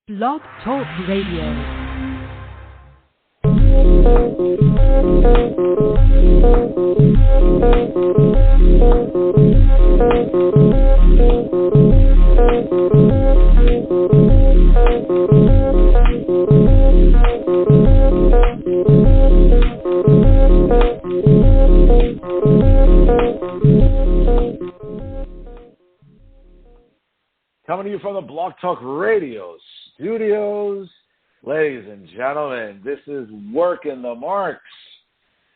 Blog Talk Radio. Coming to you from the Blog Talk Radio studios, ladies and gentlemen, this is Working the Marks,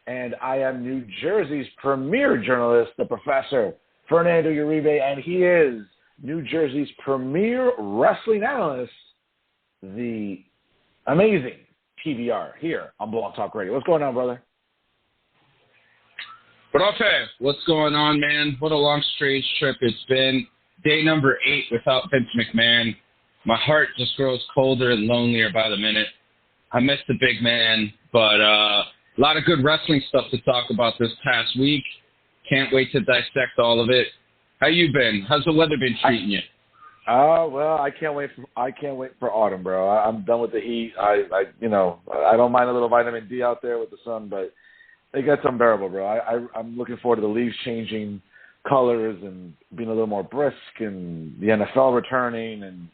and I am New Jersey's premier journalist, the Professor, Fernando Uribe, and he is New Jersey's premier wrestling analyst, the amazing PBR, here on Blog Talk Radio. What's going on, brother? Profe, what's going on, man? What a long strange trip it's been. Day number 8 without Vince McMahon. My heart just grows colder and lonelier by the minute. I miss the big man, but a lot of good wrestling stuff to talk about this past week. Can't wait to dissect all of it. How you been? How's the weather been treating you? Well, I can't wait for autumn, bro. I'm done with the heat. I don't mind a little vitamin D out there with the sun, but it gets unbearable, bro. I'm looking forward to the leaves changing colors and being a little more brisk, and the NFL returning and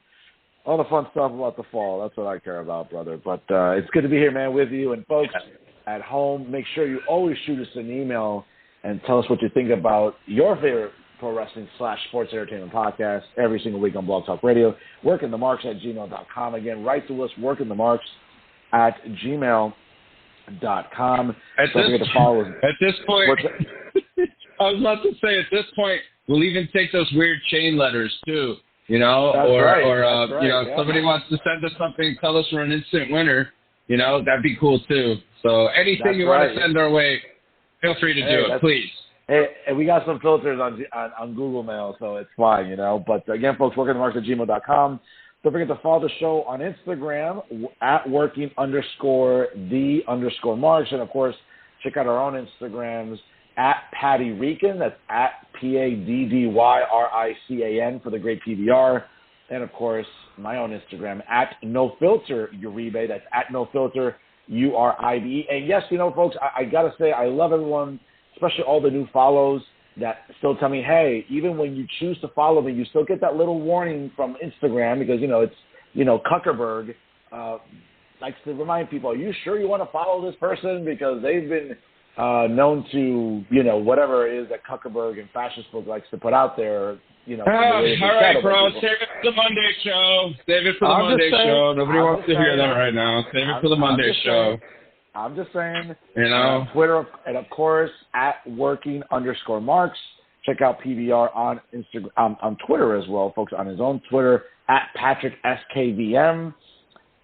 all the fun stuff about the fall. That's what I care about, brother. But it's good to be here, man, with you. And folks at home, make sure you always shoot us an email and tell us what you think about your favorite pro wrestling / sports entertainment podcast every single week on Blog Talk Radio. workingthemarks@gmail.com. Again, write to us, workingthemarks@gmail.com. At this point, I was about to say, at this point, we'll even take those weird chain letters too, you know, if somebody wants to send us something, tell us we're an instant winner, you know, that'd be cool too. So anything you want to send our way, feel free to do it, please. Hey, and we got some filters on Google Mail, so it's fine, you know. But again, folks, workingthemarks@gmail.com. Don't forget to follow the show on Instagram at @working_the_marks, and of course, check out our own Instagrams. At Patty Rican, that's at PADDYRICAN for the great PBR. And, of course, my own Instagram, at NoFilter Uribe, that's at NoFilter URIBE. And, yes, you know, folks, I got to say, I love everyone, especially all the new follows that still tell me, hey, even when you choose to follow me, you still get that little warning from Instagram because, you know, it's, you know, Zuckerberg likes to remind people, are you sure you want to follow this person? Because they've been known to, you know, whatever it is that Zuckerberg and Fascist Book likes to put out there, you know. All right, bro, save it for the Monday show. Save it for the Monday show. Nobody wants to hear that right now. Save it for the Monday show. I'm just saying. You know. Twitter, and of course, at working_marks. Check out PBR on Instagram, on Twitter as well, folks, on his own Twitter, at PatrickSKVM,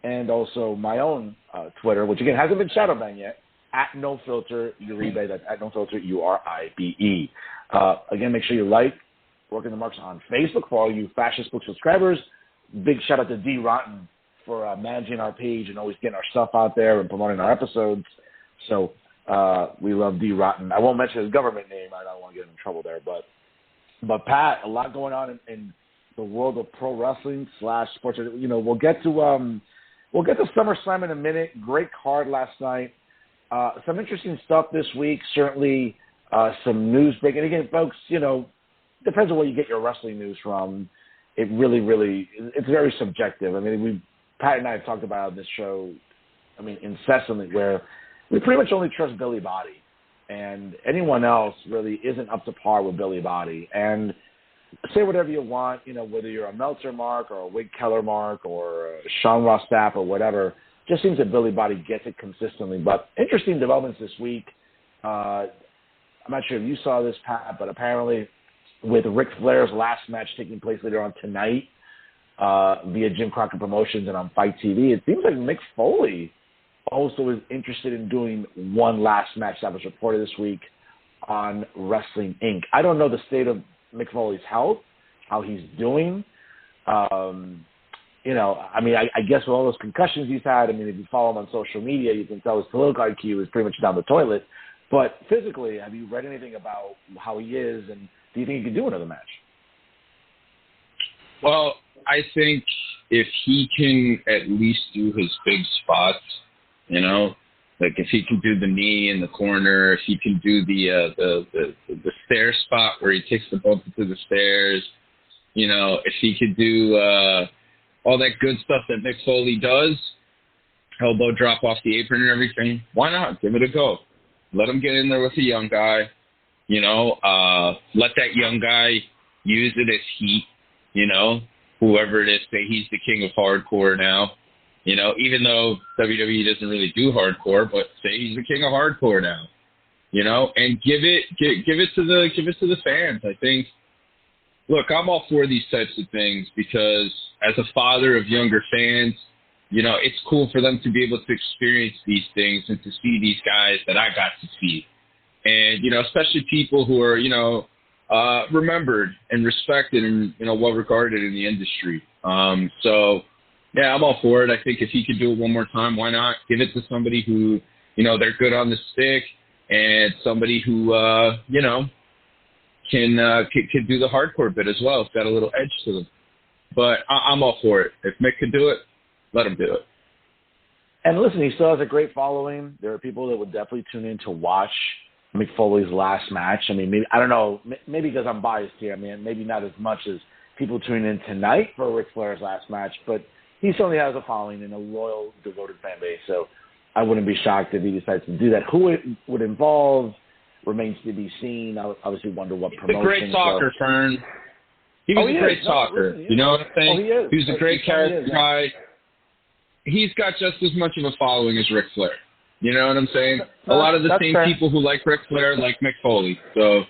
and also my own Twitter, which, again, hasn't been shadow banned yet, at NoFilter Uribe, that's at NoFilter URIBE. Again, make sure you like Working the Marks on Facebook for all you Fascist Book subscribers. Big shout out to D. Rotten for managing our page and always getting our stuff out there and promoting our episodes. So we love D. Rotten. I won't mention his government name. I don't want to get him in trouble there. But Pat, a lot going on in the world of pro wrestling / sports. You know, we'll get to SummerSlam in a minute. Great card last night. Some interesting stuff this week, certainly some news breaking. Again, folks, you know, depends on where you get your wrestling news from. It really, it's very subjective. I mean, Pat and I have talked about on this show, I mean, incessantly, where we pretty much only trust Billy Body, and anyone else really isn't up to par with Billy Body. And say whatever you want, you know, whether you're a Meltzer mark or a Wig Keller mark or a Sean Ross Sapp or whatever. Just seems that Billy Body gets it consistently. But interesting developments this week. I'm not sure if you saw this, Pat, but apparently with Ric Flair's last match taking place later on tonight via Jim Crockett Promotions and on Fight TV, it seems like Mick Foley also is interested in doing one last match that was reported this week on Wrestling Inc. I don't know the state of Mick Foley's health, how he's doing. You know, I mean, I guess with all those concussions he's had, I mean, if you follow him on social media, you can tell his political IQ is pretty much down the toilet. But physically, have you read anything about how he is, and do you think he can do another match? Well, I think if he can at least do his big spots, like if he can do the knee in the corner, if he can do the stair spot where he takes the bump into the stairs, if he could do all that good stuff that Mick Foley does, elbow drop off the apron and everything, why not? Give it a go. Let him get in there with a young guy, let that young guy use it as heat, whoever it is, say he's the king of hardcore now, even though WWE doesn't really do hardcore, but say he's the king of hardcore now, and give it to the fans. I think, look, I'm all for these types of things because as a father of younger fans, it's cool for them to be able to experience these things and to see these guys that I got to see. And, especially people who are, remembered and respected and, well regarded in the industry. So, yeah, I'm all for it. I think if he could do it one more time, why not? Give it to somebody who, they're good on the stick and somebody who, can do the hardcore bit as well. It's got a little edge to them. But I'm all for it. If Mick could do it, let him do it. And listen, he still has a great following. There are people that would definitely tune in to watch Mick Foley's last match. I mean, maybe, I don't know, maybe because I'm biased here. I mean, maybe not as much as people tuning in tonight for Ric Flair's last match, but he certainly has a following and a loyal, devoted fan base. So I wouldn't be shocked if he decides to do that. Who it would involve remains to be seen. I obviously wonder what promotion. He's a great talker, Fern. He was a great talker. You know what I'm saying? He is. He was a great character guy. He's got just as much of a following as Ric Flair. You know what I'm saying? A lot of the same fair. people who like Ric Flair like Mick Foley. So,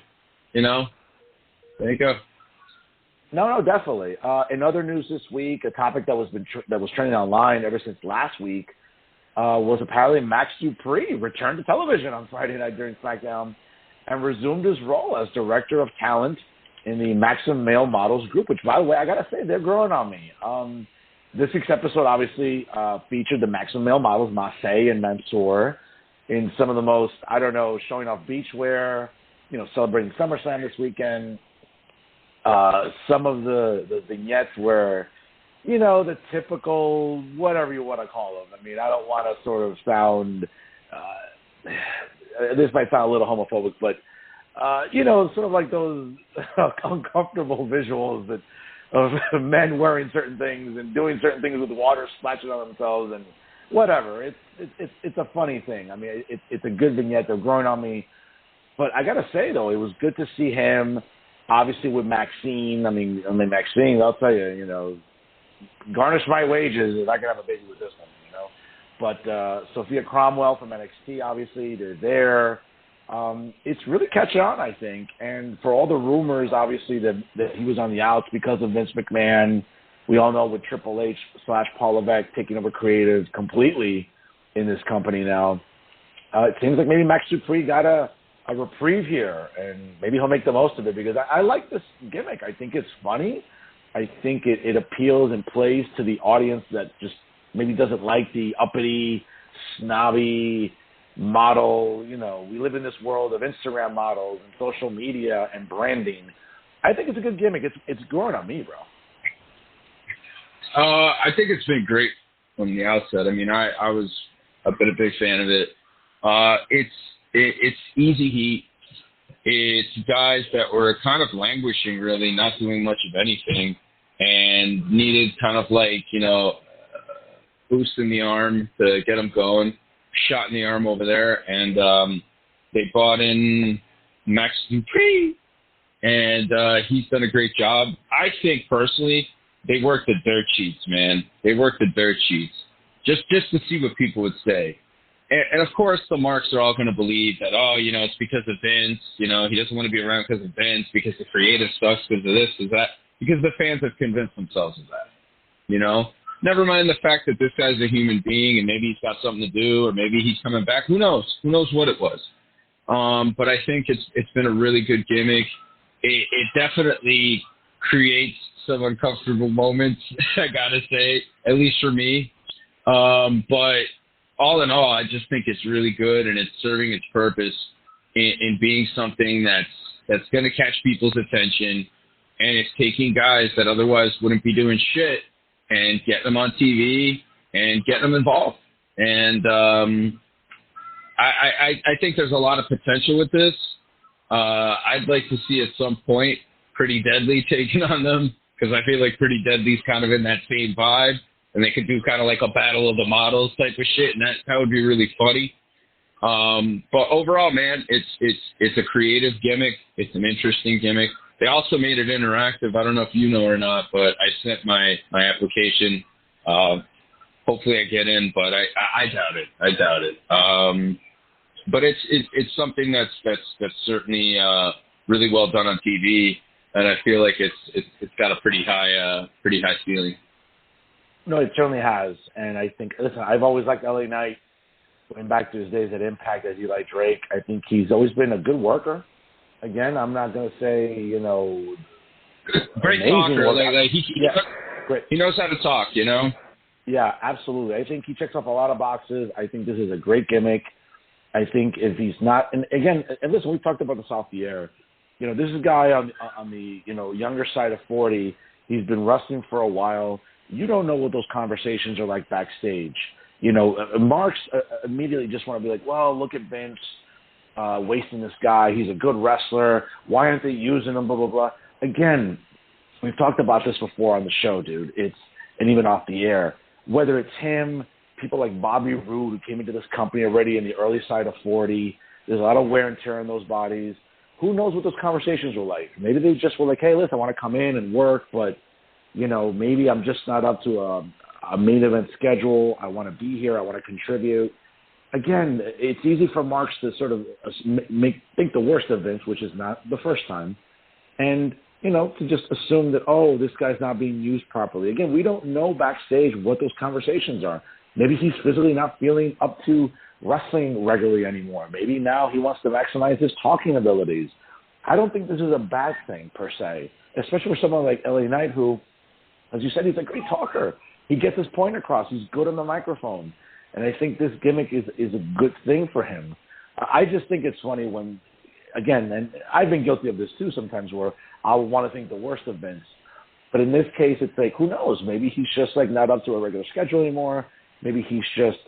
there you go. No, definitely. In other news this week, a topic that was trending online ever since last week was apparently Max Dupree returned to television on Friday night during SmackDown and resumed his role as director of talent in the Maxim Male Models group, which, by the way, I got to say, they're growing on me. This week's episode obviously featured the Maxim Male Models, Marseille and Mansoor, in some of the most, showing off beachwear, celebrating SummerSlam this weekend. Some of the vignettes were, the typical, whatever you want to call them. I mean, I don't want to sort of sound, this might sound a little homophobic, but, sort of like those uncomfortable visuals of men wearing certain things and doing certain things with water splashing on themselves and whatever. It's a funny thing. I mean, it's a good vignette. They're growing on me. But I got to say, though, it was good to see him, obviously, with Maxine. I mean, Maxine, I'll tell you, garnish my wages if I could have a baby with this one, But Sophia Cromwell from NXT, obviously, they're there. It's really catching on, I think. And for all the rumors, obviously, that he was on the outs because of Vince McMahon, we all know with Triple H / Paul Levesque taking over creative completely in this company now. It seems like maybe Max Dupree got a reprieve here, and maybe he'll make the most of it because I like this gimmick. I think it's funny. I think it appeals and plays to the audience that just maybe doesn't like the uppity, snobby model. We live in this world of Instagram models and social media and branding. I think it's a good gimmick. It's growing on me, bro. I think it's been great from the outset. I mean, I was a big fan of it. It's easy heat. It's guys that were kind of languishing, really, not doing much of anything, and needed kind of like, boost in the arm to get them going. Shot in the arm over there, and they brought in Max Dupree, and he's done a great job. I think, personally, they worked the dirt sheets, man. They worked the dirt sheets just to see what people would say. And of course, the marks are all going to believe that, it's because of Vince. He doesn't want to be around because of Vince, because the creative sucks, because of this, because of that, because the fans have convinced themselves of that, Never mind the fact that this guy's a human being and maybe he's got something to do or maybe he's coming back. Who knows? Who knows what it was? But I think it's been a really good gimmick. It definitely creates some uncomfortable moments, I got to say, at least for me. But all in all, I just think it's really good and it's serving its purpose in being something that's going to catch people's attention and it's taking guys that otherwise wouldn't be doing shit and getting them on TV and getting them involved. And I think there's a lot of potential with this. I'd like to see at some point Pretty Deadly taking on them, because I feel like Pretty Deadly's kind of in that same vibe, and they could do kind of like a battle of the models type of shit, and that would be really funny. But overall, man, it's a creative gimmick. It's an interesting gimmick. They also made it interactive. I don't know if you know or not, but I sent my application. Hopefully I get in, but I doubt it. But it's something that's certainly really well done on TV, and I feel like it's got a pretty high ceiling. No, it certainly has, and I think, listen, I've always liked LA Knight. Going back to his days at Impact as Eli Drake, I think he's always been a good worker. Again, I'm not going to say, great talker. Great. He knows how to talk, Yeah, absolutely. I think he checks off a lot of boxes. I think this is a great gimmick. I think if he's not, and again, and listen, we talked about this off the air. This is a guy on the younger side of 40. He's been wrestling for a while. You don't know what those conversations are like backstage. Marks immediately just want to be like, well, look at Vince wasting this guy. He's a good wrestler. Why aren't they using him? Blah, blah, blah. Again, we've talked about this before on the show, dude. And even off the air. Whether it's him, people like Bobby Roode, who came into this company already in the early side of 40. There's a lot of wear and tear in those bodies. Who knows what those conversations were like? Maybe they just were like, hey, listen, I want to come in and work, but, maybe I'm just not up to a main event schedule. I want to be here. I want to contribute. Again, it's easy for Marks to sort of think the worst of Vince, which is not the first time, and, to just assume that, oh, this guy's not being used properly. Again, we don't know backstage what those conversations are. Maybe he's physically not feeling up to wrestling regularly anymore. Maybe now he wants to maximize his talking abilities. I don't think this is a bad thing per se, especially for someone like LA Knight who, as you said, he's a great talker. He gets his point across. He's good on the microphone. And I think this gimmick is a good thing for him. I just think it's funny when, again, and I've been guilty of this too sometimes, where I'll want to think the worst of Vince. But in this case, it's like, who knows? Maybe he's just like not up to a regular schedule anymore. Maybe he's just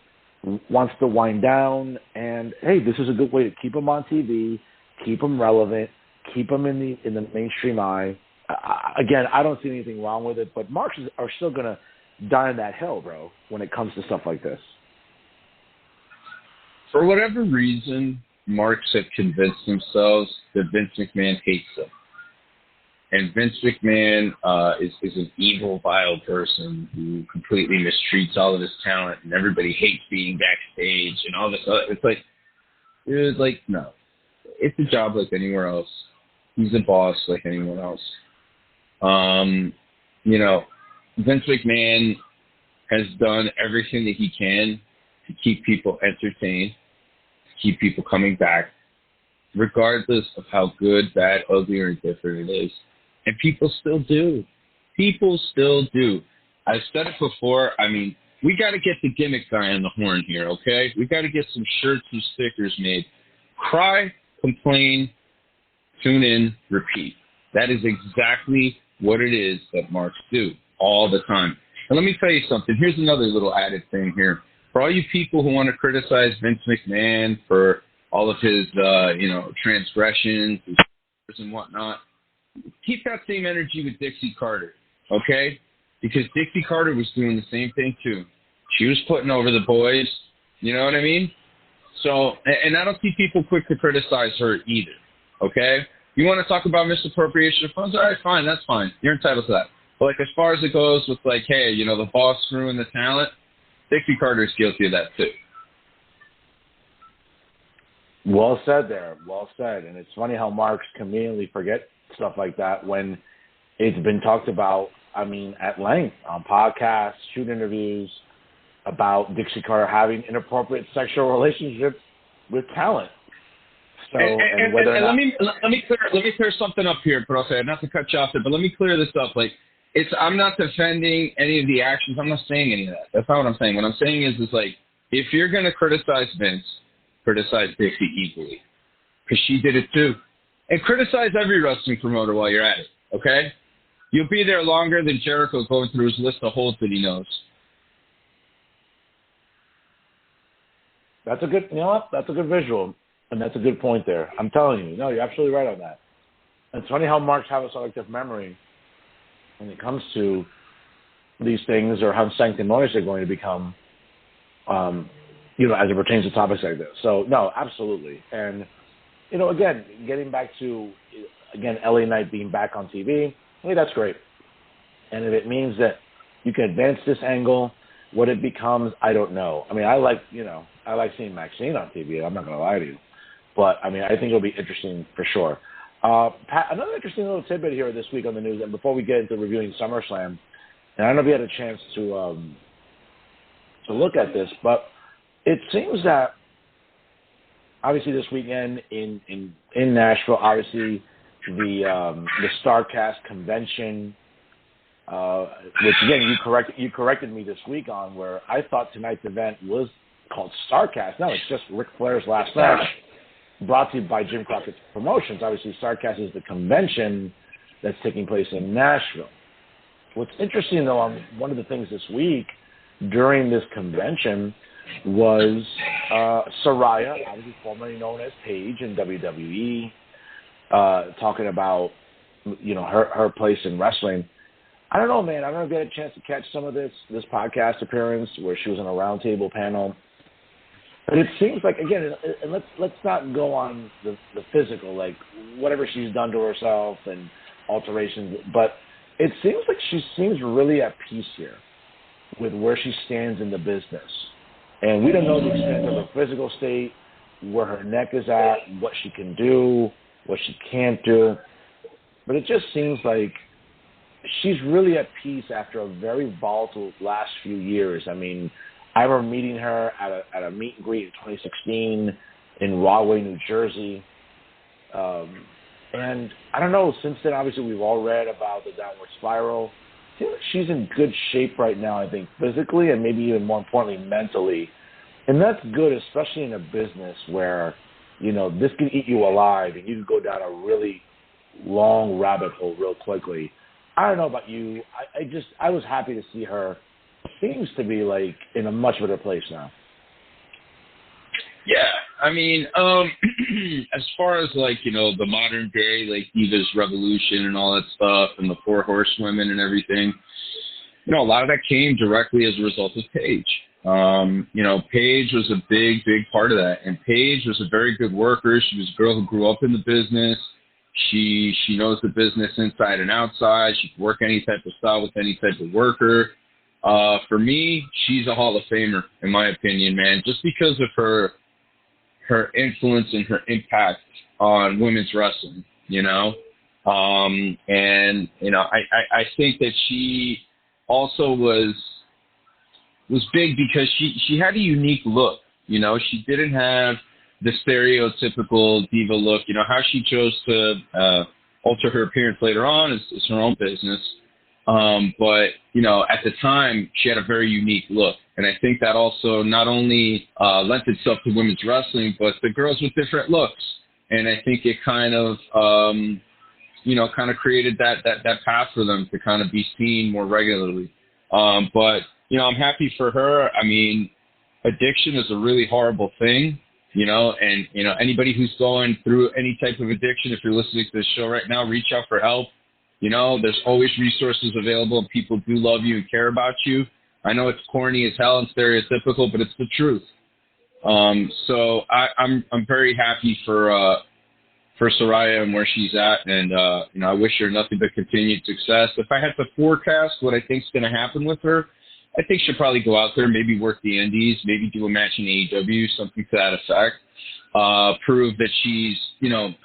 wants to wind down. And, hey, this is a good way to keep him on TV, keep him relevant, keep him in the mainstream eye. Again, I don't see anything wrong with it, but Marks are still going to die on that hill, bro, when it comes to stuff like this. For whatever reason, Marks have convinced themselves that Vince McMahon hates them. And Vince McMahon is an evil, vile person who completely mistreats all of his talent, and everybody hates being backstage and all this other. It's like, no. It's a job like anywhere else. He's a boss like anyone else. Vince McMahon has done everything that he can to keep people entertained, to keep people coming back, regardless of how good, bad, ugly, or indifferent it is. And people still do. People still do. I've said it before. I mean, we got to get the gimmick guy on the horn here, okay? We got to get some shirts and stickers made. Cry, complain, tune in, repeat. That is exactly what it is that Marks do all the time. And let me tell you something. Here's another little added thing here. For all you people who want to criticize Vince McMahon for all of his, transgressions and whatnot, keep that same energy with Dixie Carter, okay? Because Dixie Carter was doing the same thing too. She was putting over the boys, you know what I mean? So, and I don't see people quick to criticize her either, okay? You want to talk about misappropriation of funds? All right, fine, that's fine. You're entitled to that. But, as far as it goes with, hey, the boss screwing the talent, Dixie Carter's guilty of that too. Well said there. Well said. And it's funny how Marks conveniently forget stuff like that when it's been talked about, at length on podcasts, shoot interviews about Dixie Carter having inappropriate sexual relationships with talent. So, and whether or not... let me clear something up here, Profe. Not to cut you off there, but let me clear this up. I'm not defending any of the actions. I'm not saying any of that. That's not what I'm saying. What I'm saying is if you're going to criticize Vince, criticize Dixie equally, because she did it too. And criticize every wrestling promoter while you're at it, okay? You'll be there longer than Jericho going through his list of holds that he knows. That's a good, that's a good visual, and that's a good point there. I'm telling you, no, you're absolutely right on that. It's funny how Marks have a selective memory when it comes to these things, or how sanctimonious they're going to become, as it pertains to topics like this. So, no, absolutely. And, again, getting back to, LA Knight being back on TV, hey, that's great. And if it means that you can advance this angle, what it becomes, I don't know. I mean, I like seeing Maxine on TV. I'm not going to lie to you. But, I think it'll be interesting for sure. Pat, another interesting little tidbit here this week on the news, and before we get into reviewing SummerSlam, and I don't know if you had a chance to look at this, but it seems that obviously this weekend in Nashville, obviously the StarCast convention, which again you corrected me this week on, where I thought tonight's event was called StarCast. No, it's just Ric Flair's last match, brought to you by Jim Crockett's Promotions. Obviously, StarCast is the convention that's taking place in Nashville. What's interesting, though, on one of the things this week during this convention was Saraya, obviously formerly known as Paige in WWE, talking about her place in wrestling. I don't know, man. I don't get a chance to catch some of this podcast appearance where she was on a roundtable panel. But it seems like, again, and let's not go on the physical, like whatever she's done to herself and alterations, but it seems like she seems really at peace here with where she stands in the business. And we don't know the extent of her physical state, where her neck is at, what she can do, what she can't do. But it just seems like she's really at peace after a very volatile last few years. I mean, I remember meeting her at a meet and greet in 2016 in Rahway, New Jersey. And I don't know, since then, obviously, we've all read about the downward spiral. I feel like she's in good shape right now, I think, physically and maybe even more importantly, mentally. And that's good, especially in a business where, this can eat you alive and you can go down a really long rabbit hole real quickly. I don't know about you. I was happy to see her. Seems to be like in a much better place now. Yeah, as far as the modern day Divas Revolution and all that stuff and the Four Horsewomen and everything, a lot of that came directly as a result of Paige. Paige was a big part of that, and Paige was a very good worker. She was a girl who grew up in the business. She knows the business inside and outside. She can work any type of style with any type of worker. For me, she's a Hall of Famer, in my opinion, man, just because of her influence and her impact on women's wrestling, I think that she also was big because she had a unique look, she didn't have the stereotypical diva look, how she chose to alter her appearance later on is her own business. But at the time, she had a very unique look. And I think that also not only lent itself to women's wrestling, but the girls with different looks. And I think it kind of created that path for them to kind of be seen more regularly. But I'm happy for her. Addiction is a really horrible thing, and anybody who's going through any type of addiction, if you're listening to this show right now, reach out for help. There's always resources available, and people do love you and care about you. I know it's corny as hell and stereotypical, but it's the truth. So I'm very happy for Saraya and where she's at, and I wish her nothing but continued success. If I had to forecast what I think's going to happen with her, I think she'll probably go out there, maybe work the indies, maybe do a match in AEW, something to that effect. Prove that she's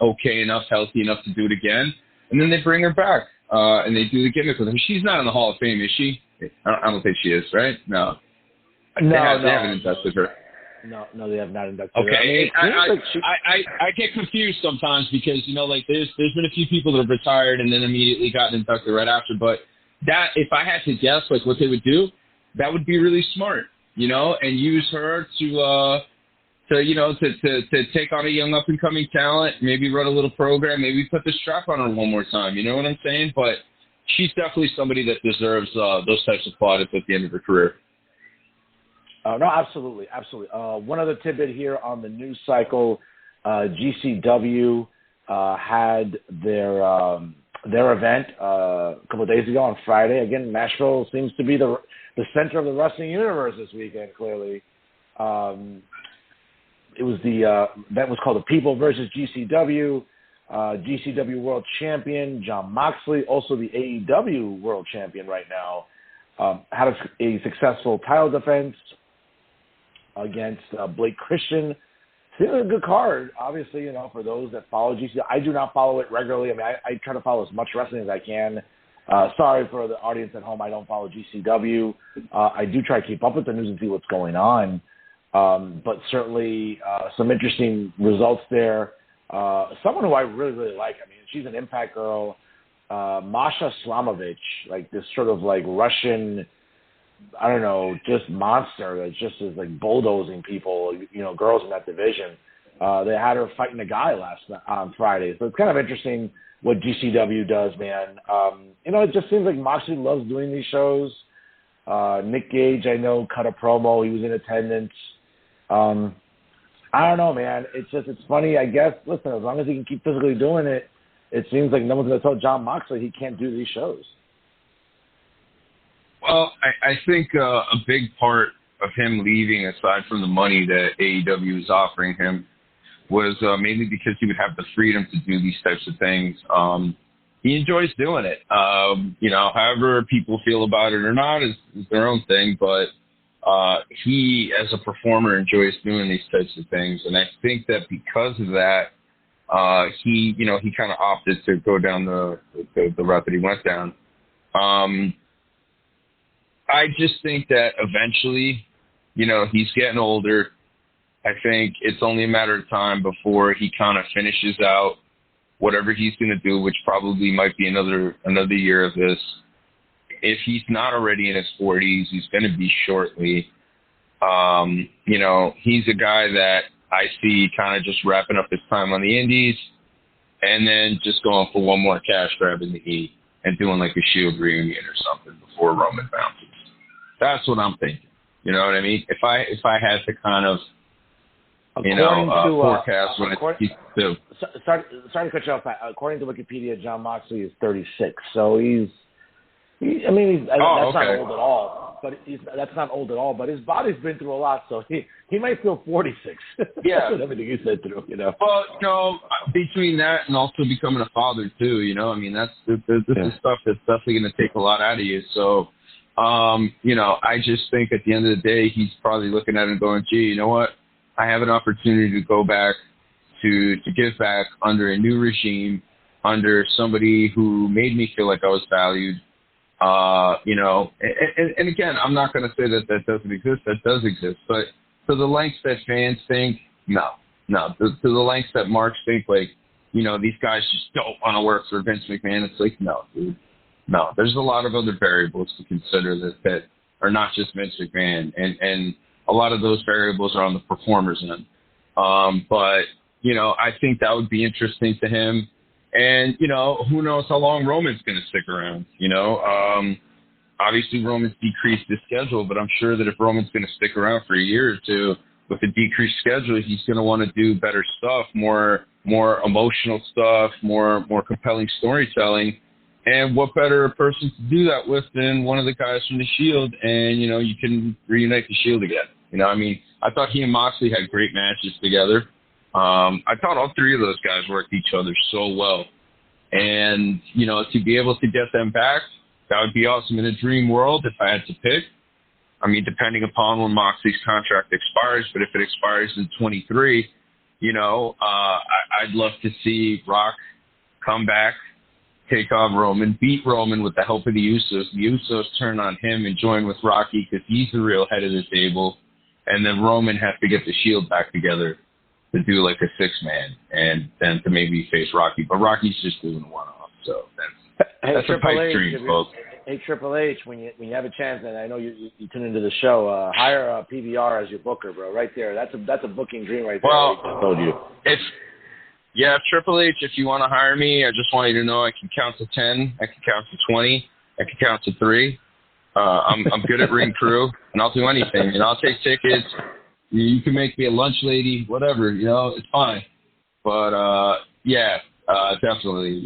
okay enough, healthy enough to do it again. And then they bring her back, and they do the gimmick with her. She's not in the Hall of Fame, is she? I don't think she is, right? No. They haven't inducted her. No, they have not inducted her. Okay. I get confused sometimes because, there's been a few people that have retired and then immediately got inducted right after. But that, if I had to guess, what they would do, that would be really smart, and use her to take on a young up-and-coming talent, maybe run a little program, maybe put the strap on her one more time, you know what I'm saying? But she's definitely somebody that deserves those types of plaudits at the end of her career. No, absolutely. One other tidbit here on the news cycle: GCW had their event a couple of days ago on Friday. Again, Nashville seems to be the center of the wrestling universe this weekend. Clearly, it was the event was called the People versus GCW. GCW World Champion Jon Moxley, also the AEW World Champion right now, had a successful title defense against Blake Christian. It's a good card, obviously, you know, for those that follow GCW. I do not follow it regularly. I mean, I try to follow as much wrestling as I can. Sorry for the audience at home, I don't follow GCW. I do try to keep up with the news and see what's going on. But certainly some interesting results there. Someone who I really, really like, I mean, she's an Impact girl, Masha Slamovich, like this sort of like Russian, I don't know, just monster that just is like bulldozing people, you know, girls in that division. They had her fighting a guy on Friday. So it's kind of interesting what GCW does, man. You know, it just seems like Moxley loves doing these shows. Nick Gage, I know, cut a promo. He was in attendance. I don't know, man. It's funny, I guess. Listen, as long as he can keep physically doing it, it seems like no one's going to tell Jon Moxley he can't do these shows. Well, I think a big part of him leaving, aside from the money that AEW is offering him, was mainly because he would have the freedom to do these types of things. He enjoys doing it. You know, however people feel about it or not is their own thing, but he, as a performer, enjoys doing these types of things. And I think that because of that, he kind of opted to go down the route that he went down. I just think that eventually, you know, he's getting older. I think it's only a matter of time before he kind of finishes out whatever he's going to do, which probably might be another year of this. If he's not already in his 40s, he's going to be shortly. You know, he's a guy that I see kind of just wrapping up his time on the indies and then just going for one more cash grab in the E and doing like a Shield reunion or something before Roman bounces. That's what I'm thinking. You know what I mean? If I had to kind of, you know, forecast what he's do. Sorry to cut you off. According to Wikipedia, Jon Moxley is 36, so he's not old at all. But that's not old at all. But his body's been through a lot, so he might feel 46. Yeah, with everything he's been through, you know. Well, you know, between that and also becoming a father too, you know, I mean, this is stuff that's definitely going to take a lot out of you. So, you know, I just think at the end of the day, he's probably looking at it and going, gee, you know what? I have an opportunity to go back to give back under a new regime, under somebody who made me feel like I was valued. You know, and again, I'm not going to say that doesn't exist. That does exist. But to the lengths that fans think, no. To the lengths that marks think, like, you know, these guys just don't want to work for Vince McMahon. It's like, no, dude. No, there's a lot of other variables to consider that are not just Vince McMahon. And a lot of those variables are on the performer's end. But, you know, I think that would be interesting to him. And, you know, who knows how long Roman's going to stick around, you know. Obviously, Roman's decreased his schedule, but I'm sure that if Roman's going to stick around for a year or two with a decreased schedule, he's going to want to do better stuff, more emotional stuff, more compelling storytelling. And what better person to do that with than one of the guys from the Shield? And, you know, you can reunite the Shield again. You know, I mean, I thought he and Moxley had great matches together. I thought all three of those guys worked each other so well. And, you know, to be able to get them back, that would be awesome. In a dream world, if I had to pick, I mean, depending upon when Moxley's contract expires, but if it expires in 23, you know, I'd love to see Rock come back, take on Roman, beat Roman with the help of the Usos. The Usos turn on him and join with Rocky because he's the real head of the table. And then Roman has to get the Shield back together to do like a 6-man and then to maybe face Rocky. But Rocky's just doing a one-off. So that's a pipe dream, folks. Hey, Triple H, when you have a chance, and I know you tune into the show, hire PBR as your booker, bro. Right there. That's a booking dream right there. Well, I told you. Yeah, Triple H, if you want to hire me, I just want you to know I can count to 10, I can count to 20, I can count to 3. I'm good at ring crew, and I'll do anything. And I'll take tickets. You can make me a lunch lady, whatever. It's fine. But definitely.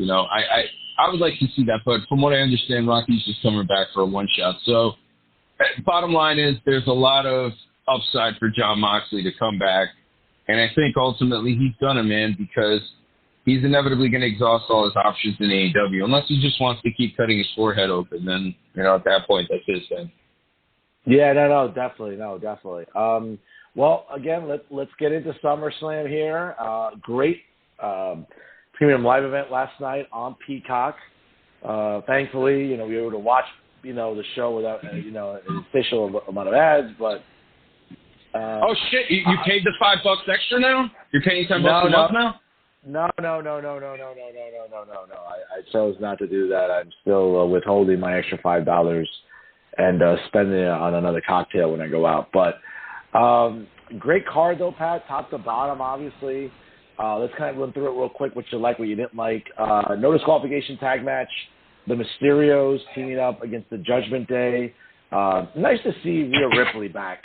I would like to see that. But from what I understand, Rocky's just coming back for a one shot. So, bottom line is, there's a lot of upside for Jon Moxley to come back, and I think ultimately he's gonna, man, because he's inevitably going to exhaust all his options in AEW. Unless he just wants to keep cutting his forehead open, then, at that point, that's his thing. Yeah, definitely. Well, again, let's get into SummerSlam here. Great premium live event last night on Peacock. Thankfully, we were able to watch, the show without, an official amount of ads, but... oh, shit, you paid the $5 extra now? You're paying $10 a month now? No. I chose not to do that. I'm still withholding my extra $5 and spending it on another cocktail when I go out. But great card, though, Pat, top to bottom, obviously. Let's kind of run through it real quick, what you like, what you didn't like. No disqualification tag match. The Mysterios teaming up against the Judgment Day. Nice to see Rhea Ripley back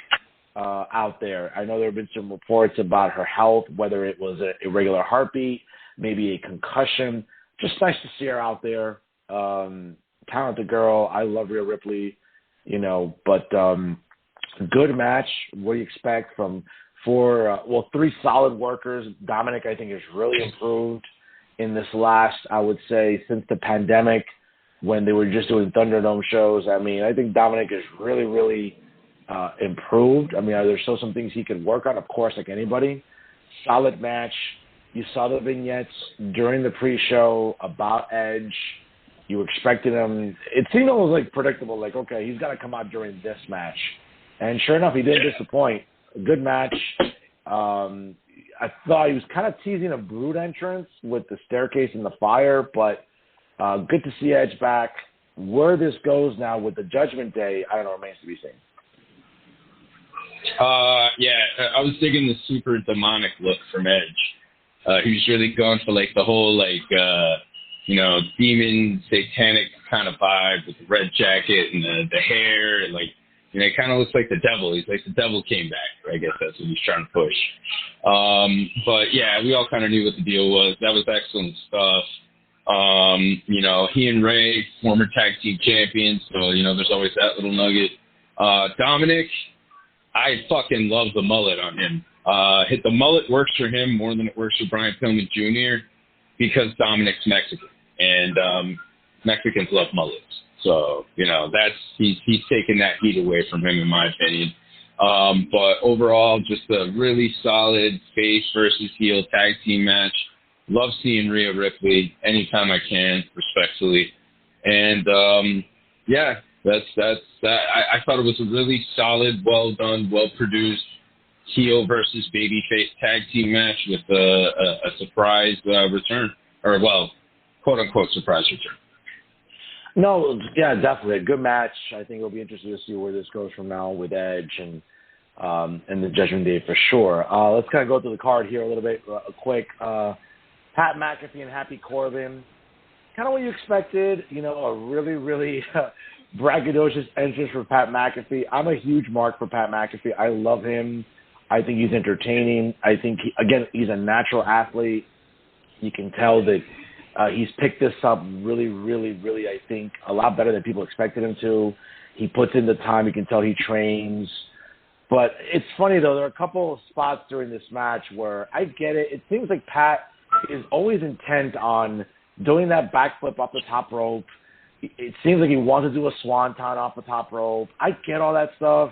out there. I know there have been some reports about her health, whether it was an irregular heartbeat, maybe a concussion. Just nice to see her out there. Talented girl. I love Rhea Ripley, but good match. What do you expect from three solid workers? Dominic, I think, has really improved in this last, I would say, since the pandemic when they were just doing Thunderdome shows. I mean, I think Dominic is really, really improved. I mean, there's still some things he could work on, of course, like anybody. Solid match. You saw the vignettes during the pre-show about Edge. You expected him. It seemed almost like predictable, like, okay, he's got to come out during this match. And sure enough, he didn't disappoint. A good match. I thought he was kind of teasing a Brood entrance with the staircase and the fire, but good to see Edge back. Where this goes now with the Judgment Day, I don't know, remains to be seen. I was digging the super demonic look from Edge. He was really going for the whole demon satanic kind of vibe with the red jacket and the hair and it kind of looks like the devil. He's like the devil came back. I guess that's what he's trying to push. But yeah, we all kind of knew what the deal was. That was excellent stuff. He and Ray, former tag team champions, so there's always that little nugget. Dominic, I fucking love the mullet on him. The mullet works for him more than it works for Brian Pillman Jr. because Dominic's Mexican, and Mexicans love mullets. So, he's taken that heat away from him, in my opinion. But overall, just a really solid face versus heel tag team match. Love seeing Rhea Ripley anytime I can, respectfully. And, that's that. I thought it was a really solid, well done, well produced heel versus babyface tag team match with a surprise return, or quote unquote surprise return. No, yeah, definitely a good match. I think it'll be interesting to see where this goes from now with Edge and the Judgment Day for sure. Let's kind of go through the card here a little bit quick. Pat McAfee and Happy Corbin, kind of what you expected. A really, really braggadocious entrance for Pat McAfee. I'm a huge mark for Pat McAfee. I love him. I think he's entertaining. I think, he's a natural athlete. You can tell that he's picked this up really, really, really, I think, a lot better than people expected him to. He puts in the time. You can tell he trains. But it's funny, though. There are a couple of spots during this match where I get it. It seems like Pat is always intent on doing that backflip off the top rope. It seems like he wants to do a swanton off the top rope. I get all that stuff.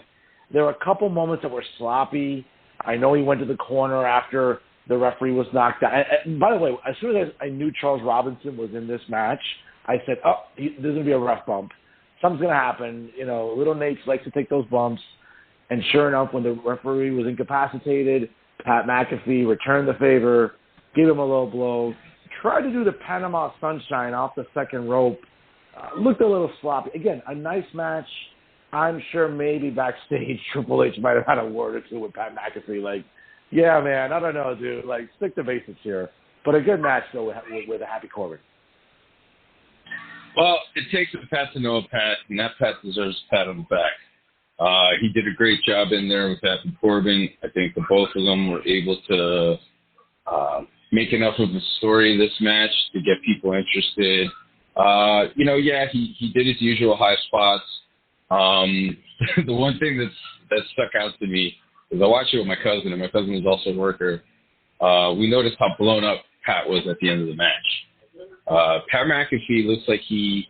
There were a couple moments that were sloppy. I know he went to the corner after the referee was knocked out. And by the way, as soon as I knew Charles Robinson was in this match, I said, there's going to be a ref bump. Something's going to happen. Little Nate likes to take those bumps. And sure enough, when the referee was incapacitated, Pat McAfee returned the favor, gave him a low blow, tried to do the Panama Sunshine off the second rope. Looked a little sloppy. Again, a nice match. I'm sure maybe backstage Triple H might have had a word or two with Pat McAfee. Yeah, man, I don't know, dude. Stick to basics here. But a good match, though, with a happy Corbin. Well, it takes a Pat to know a Pat, and that Pat deserves a pat on the back. He did a great job in there with Happy Corbin. I think the both of them were able to make enough of a story this match to get people interested. He did his usual high spots. The one thing that stuck out to me is I watched it with my cousin, and my cousin was also a worker. We noticed how blown up Pat was at the end of the match. Pat McAfee looks like this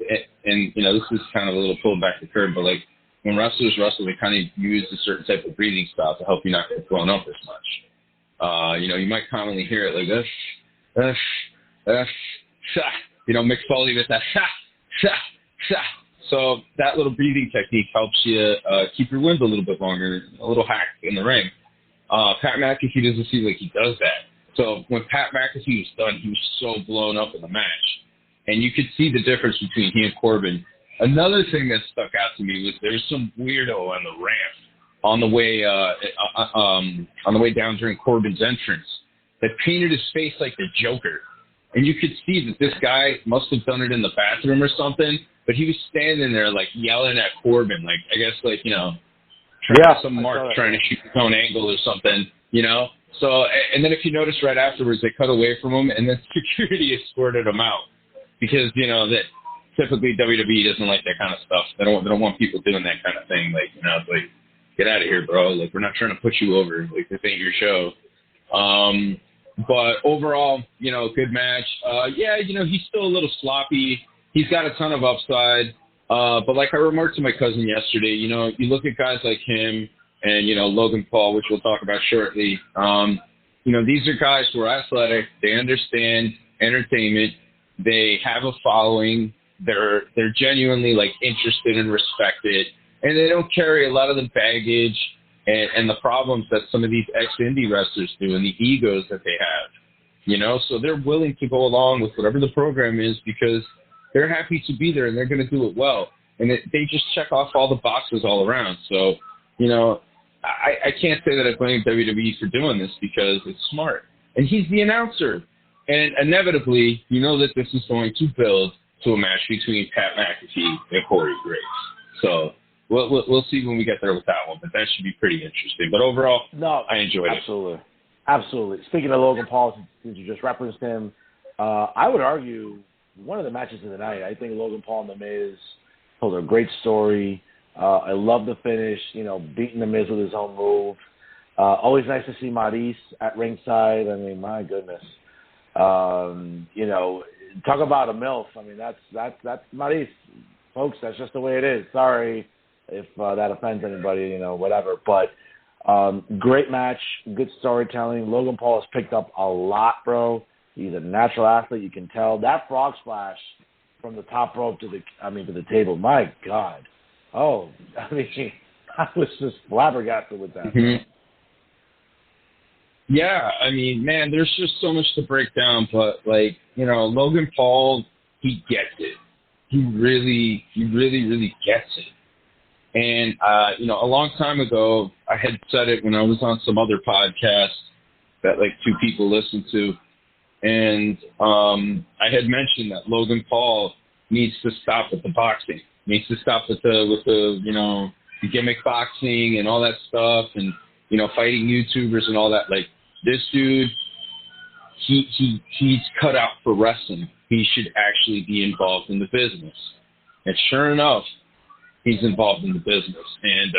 is kind of a little pulled back the curve, but like when wrestlers wrestle, they kind of use a certain type of breathing style to help you not get blown up as much. You might commonly hear it like this, Mick Foley with that, So that little breathing technique helps you keep your wind a little bit longer, a little hack in the ring. Pat McAfee doesn't seem like he does that. So when Pat McAfee was done, he was so blown up in the match. And you could see the difference between he and Corbin. Another thing that stuck out to me was there's some weirdo on the ramp on the way down during Corbin's entrance that painted his face like the Joker. And you could see that this guy must have done it in the bathroom or something, but he was standing there like yelling at Corbin, like I guess trying to shoot his own angle or something, So, and then if you notice right afterwards, they cut away from him, and then security escorted him out because that typically WWE doesn't like that kind of stuff. They don't want people doing that kind of thing. Like, it's like, get out of here, bro. Like, we're not trying to put you over. Like, this ain't your show. But overall, good match. He's still a little sloppy. He's got a ton of upside. But like I remarked to my cousin yesterday, you look at guys like him and, Logan Paul, which we'll talk about shortly. These are guys who are athletic. They understand entertainment. They have a following. They're genuinely like interested and respected, and they don't carry a lot of the baggage and the problems that some of these ex-indie wrestlers do and the egos that they have. So they're willing to go along with whatever the program is because they're happy to be there and they're going to do it well. And they just check off all the boxes all around. So, I can't say that I blame WWE for doing this because it's smart. And he's the announcer. And inevitably, that this is going to build to a match between Pat McAfee and Corey Graves. So we'll see when we get there with that one, but that should be pretty interesting. But overall, I enjoyed it. Absolutely. Speaking of Logan Paul, since you just referenced him, I would argue one of the matches of the night. I think Logan Paul and The Miz told a great story. I love the finish, beating The Miz with his own move. Always nice to see Maurice at ringside. I mean, my goodness. Talk about a MILF. I mean, that's Maurice. Folks, that's just the way it is. Sorry if that offends anybody, whatever. But great match, good storytelling. Logan Paul has picked up a lot, bro. He's a natural athlete. You can tell. That frog splash from the top rope to the table, my God. Oh, I was just flabbergasted with that. Mm-hmm. Yeah, I mean, man, there's just so much to break down, but Logan Paul, he gets it. He really, really gets it. And, a long time ago, I had said it when I was on some other podcast that like two people listened to. And I had mentioned that Logan Paul needs to stop with the boxing, needs to stop with the gimmick boxing and all that stuff and, fighting YouTubers and all that. Like, this dude, he's cut out for wrestling. He should actually be involved in the business. And sure enough, he's involved in the business. And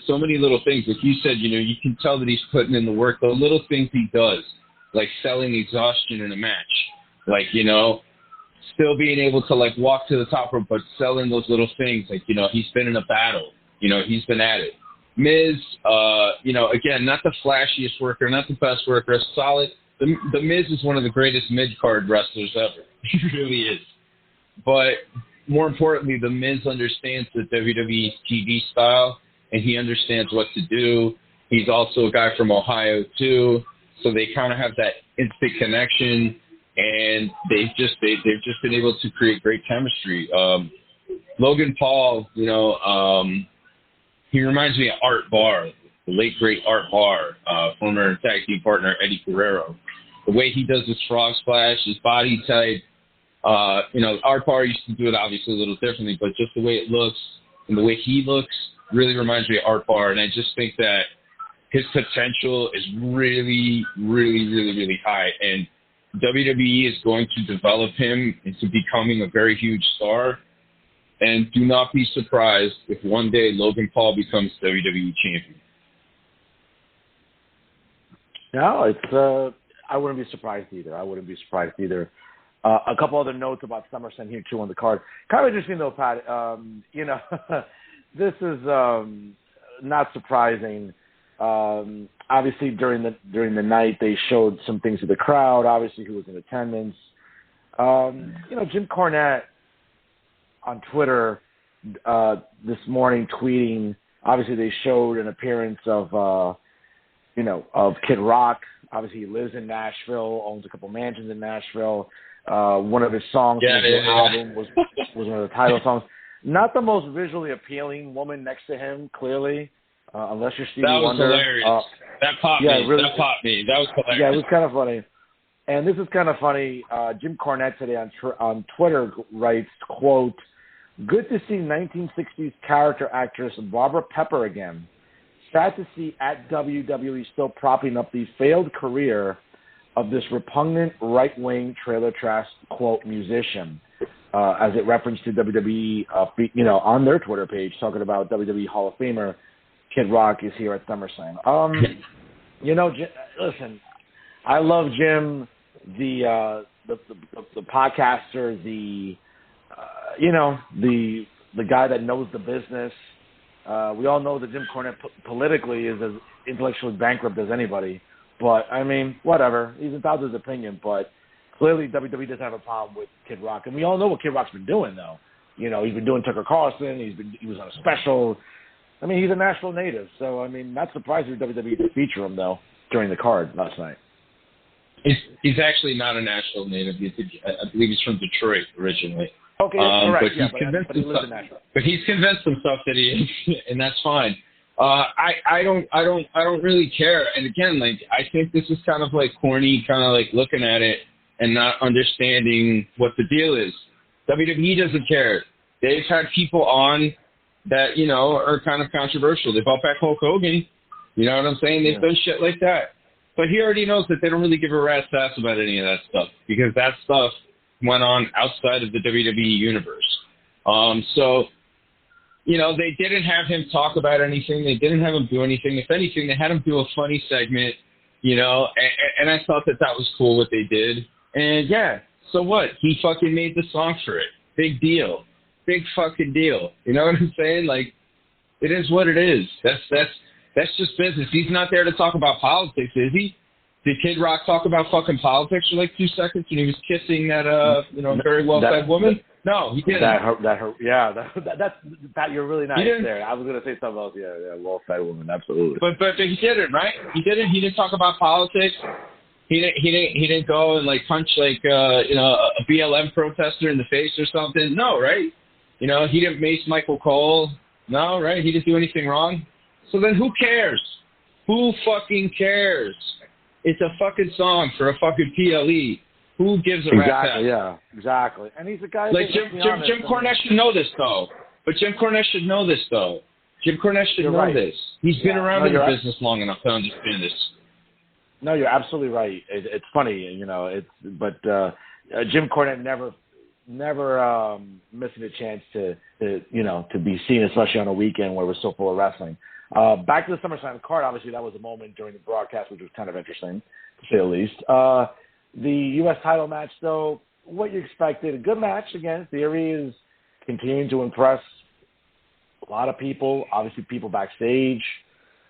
so many little things. Like you said, you can tell that he's putting in the work. The little things he does, like selling exhaustion in a match. Like, still being able to, like, walk to the top rope, but selling those little things. Like, he's been in a battle. He's been at it. Miz, again, not the flashiest worker, not the best worker, solid. The Miz is one of the greatest mid-card wrestlers ever. He really is. But more importantly, the Miz understands the WWE TV style, and he understands what to do. He's also a guy from Ohio, too, so they kind of have that instant connection, and they've just been able to create great chemistry. Logan Paul, he reminds me of Art Barr, the late, great Art Barr, former tag team partner Eddie Guerrero. the way he does his frog splash, his body type. Art Bar used to do it obviously a little differently, but just the way it looks and the way he looks really reminds me of Art Bar. And I just think that his potential is really, really, really, really high. And WWE is going to develop him into becoming a very huge star. And do not be surprised if one day Logan Paul becomes WWE champion. No, I wouldn't be surprised either. A couple other notes about SummerSlam here, too, on the card. Kind of interesting, though, Pat. This is not surprising. Obviously, during the night, they showed some things to the crowd, obviously, who was in attendance. Jim Cornette on Twitter this morning tweeting, obviously, they showed an appearance of Kid Rock. Obviously, he lives in Nashville, owns a couple mansions in Nashville. One of his songs from his album was one of the title songs. Not the most visually appealing woman next to him, clearly, unless you're Stevie Wonder. That was hilarious. That popped me. Really, that popped me. That was hilarious. Yeah, it was kind of funny. And this is kind of funny. Jim Cornette today on Twitter writes, quote, "Good to see 1960s character actress Barbara Pepper again. Sad to see at WWE still propping up the failed career of this repugnant right-wing trailer trash, quote, musician," as it referenced to WWE, on their Twitter page, talking about WWE Hall of Famer Kid Rock is here at SummerSlam. Listen, I love Jim, the podcaster, the guy that knows the business. We all know that Jim Cornette politically is as intellectually bankrupt as anybody. But, I mean, whatever. He's entitled to his opinion. But clearly WWE doesn't have a problem with Kid Rock. And we all know what Kid Rock's been doing, though. He's been doing Tucker Carlson. He was on a special. I mean, he's a Nashville native. So, I mean, not surprised if WWE to feature him, though, during the card last night. He's actually not a Nashville native. I believe he's from Detroit originally. Okay, correct. But he's convinced himself that he is, and that's fine. I don't really care. And again, I think this is kind of corny, kind of looking at it and not understanding what the deal is. WWE doesn't care. They've had people on that, are kind of controversial. They brought back Hulk Hogan. You know what I'm saying? They've done shit like that. But he already knows that they don't really give a rat's ass about any of that stuff because that stuff went on outside of the WWE universe. They didn't have him talk about anything. They didn't have him do anything. If anything, they had him do a funny segment, and I thought that was cool what they did. And yeah, so what? He fucking made the song for it. Big deal. Big fucking deal. You know what I'm saying? It is what it is. That's just business. He's not there to talk about politics, is he? Did Kid Rock talk about fucking politics for 2 seconds when he was kissing that, very well-fed woman? No, he didn't. That you're really nice there. I was going to say something else. Yeah, well-fed woman, absolutely. But he didn't, right? He didn't. He didn't talk about politics. He didn't go and punch a BLM protester in the face or something. No, right? He didn't mace Michael Cole. No, right? He didn't do anything wrong. So then who cares? Who fucking cares? It's a fucking song for a fucking PLE. Who gives a rat's ass? Yeah, exactly. And he's a guy. Jim Cornette should know this though. Jim Cornette should know this. He's been around in the business long enough to understand this. No, you're absolutely right. It's funny, but Jim Cornette never missing a chance to be seen, especially on a weekend where we're so full of wrestling. Back to the SummerSlam card, obviously that was a moment during the broadcast which was kind of interesting, to say the least. The U.S. title match, though, what you expected, a good match again. Theory is continuing to impress a lot of people, obviously people backstage.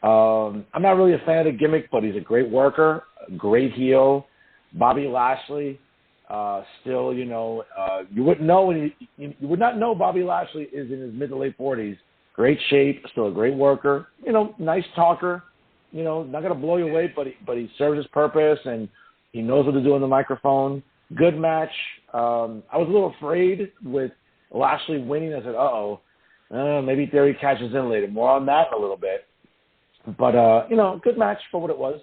I'm not really a fan of the gimmick, but he's a great worker, a great heel. Bobby Lashley, still, you wouldn't know you would not know Bobby Lashley is in his mid to late 40s. Great shape, still a great worker. Nice talker. Not going to blow you away, but he serves his purpose and he knows what to do on the microphone. Good match. I was a little afraid with Lashley winning. I said, maybe Theory catches in later. More on that in a little bit. But, good match for what it was.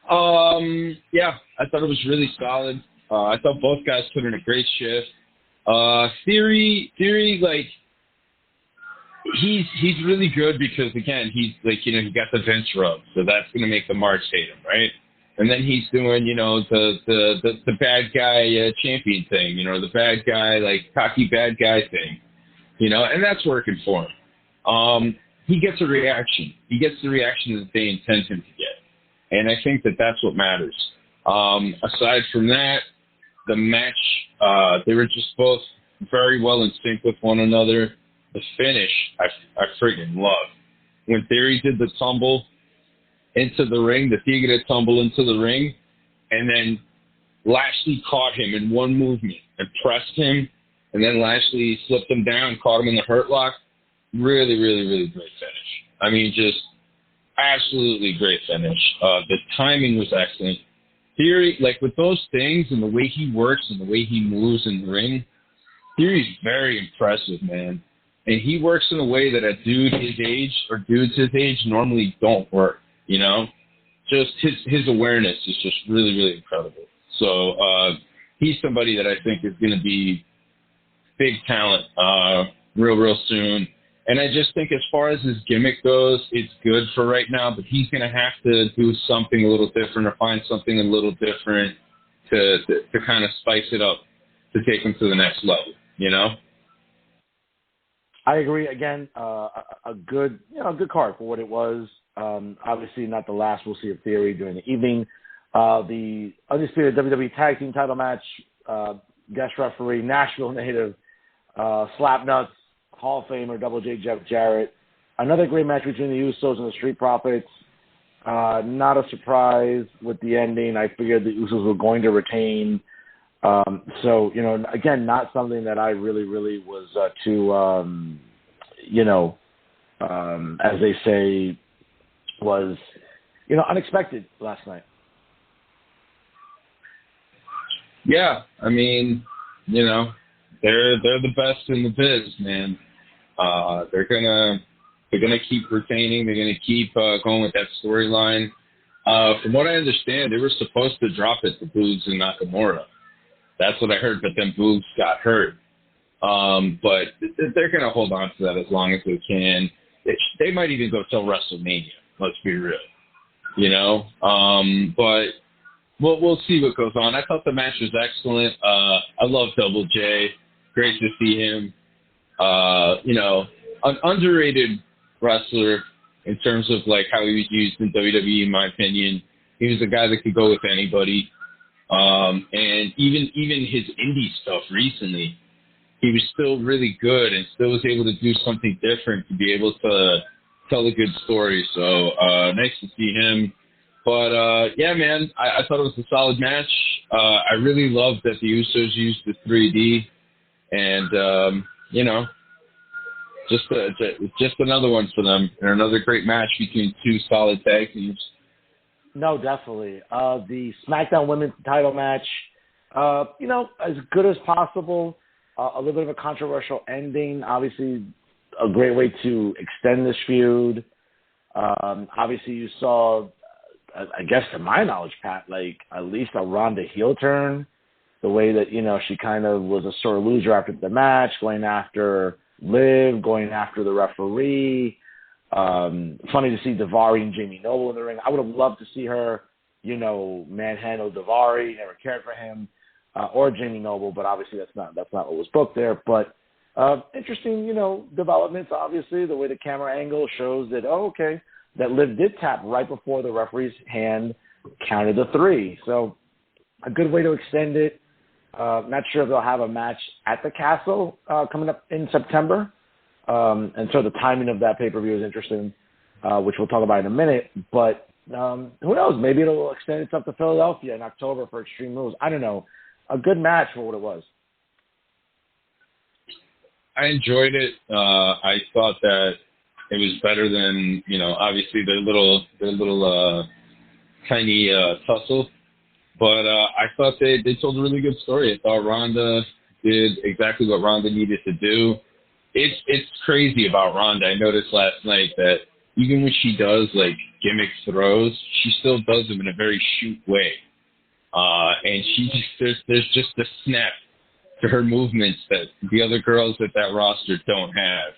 Yeah, I thought it was really solid. I thought both guys put in a great shift. Theory, like, he's really good because, again, he's like, he got the Vince rub, so that's going to make the Marks hate him, right? And then he's doing, the bad guy champion thing, the bad guy, like, cocky bad guy thing, and that's working for him. He gets a reaction. He gets the reaction that they intend him to get. And I think that that's what matters. Aside from that, the match, they were just both very well in sync with one another. The finish, I friggin' love. When Theory did the tumble into the ring, the Tigre tumble into the ring, and then Lashley caught him in one movement and pressed him, and then Lashley slipped him down, caught him in the hurt lock. Really, really, really great finish. I mean, just absolutely great finish. The timing was excellent. Theory, like with those things and the way he works and the way he moves in the ring, Theory's very impressive, man. And he works in a way that a dude his age or dudes his age normally don't work, Just his awareness is just really, really incredible. So he's somebody that I think is going to be big talent real soon. And I just think as far as his gimmick goes, it's good for right now, but he's going to have to do something a little different or find something a little different to kind of spice it up to take him to the next level, I agree. Again, a good card for what it was. Obviously not the last we'll see of Theory during the evening. The Undisputed WWE Tag Team title match, guest referee, Nashville native, Slapnuts, Hall of Famer, Double J Jeff Jarrett. Another great match between the Usos and the Street Profits. Not a surprise with the ending. I figured the Usos were going to retain. So, again, not something that I really, really was too, as they say, was, unexpected last night. Yeah, I mean, they're the best in the biz, man. They're gonna keep retaining. They're gonna keep going with that storyline. From what I understand, they were supposed to drop it to Boogs and Nakamura. That's what I heard, but then Boogs got hurt. But they're going to hold on to that as long as they can. They might even go till WrestleMania, let's be real. But we'll see what goes on. I thought the match was excellent. I love Double J. Great to see him. An underrated wrestler in terms of like how he was used in WWE, in my opinion. He was a guy that could go with anybody. And even his indie stuff recently, he was still really good and still was able to do something different to be able to tell a good story. So, nice to see him. But, yeah, man, I thought it was a solid match. I really loved that the Usos used the 3D and, just another one for them and another great match between two solid tag teams. No, definitely. The SmackDown Women's title match, as good as possible. A little bit of a controversial ending. Obviously, a great way to extend this feud. Obviously, you saw, I guess to my knowledge, Pat, like at least a Ronda heel turn. The way that, she kind of was a sore loser after the match, going after Liv, going after the referee. Funny to see Daivari and Jamie Noble in the ring. I would have loved to see her, manhandle Daivari. Never cared for him or Jamie Noble, but obviously that's not what was booked there. But interesting, developments. Obviously, the way the camera angle shows that that Liv did tap right before the referee's hand counted the 3. So a good way to extend it. Not sure if they'll have a match at the Castle coming up in September. And so the timing of that pay-per-view is interesting, which we'll talk about in a minute. But who knows? Maybe it'll extend itself to Philadelphia in October for Extreme Rules. I don't know. A good match for what it was. I enjoyed it. I thought that it was better than, obviously their little tiny tussle. But I thought they told a really good story. I thought Ronda did exactly what Ronda needed to do. It's crazy about Ronda. I noticed last night that even when she does like gimmick throws, she still does them in a very shoot way. And she just there's just a snap to her movements that the other girls at that roster don't have.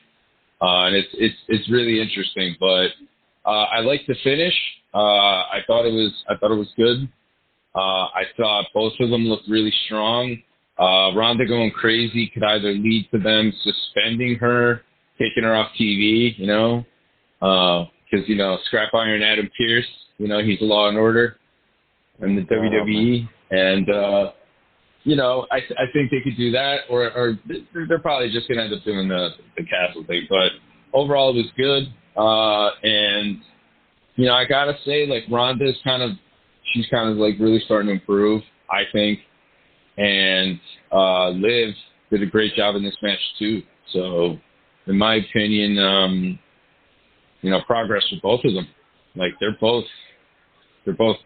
And it's really interesting. But I like the finish. I thought it was good. I thought both of them looked really strong. Ronda going crazy could either lead to them suspending her, taking her off TV, because, Scrap Iron Adam Pearce, he's Law and Order in the WWE. And, I think they could do that, or they're probably just going to end up doing the castle thing. But overall, it was good. And, I got to say, like, Ronda's she's kind of like really starting to improve, I think. And Liv did a great job in this match too. So, in my opinion, progress with both of them. Like they're both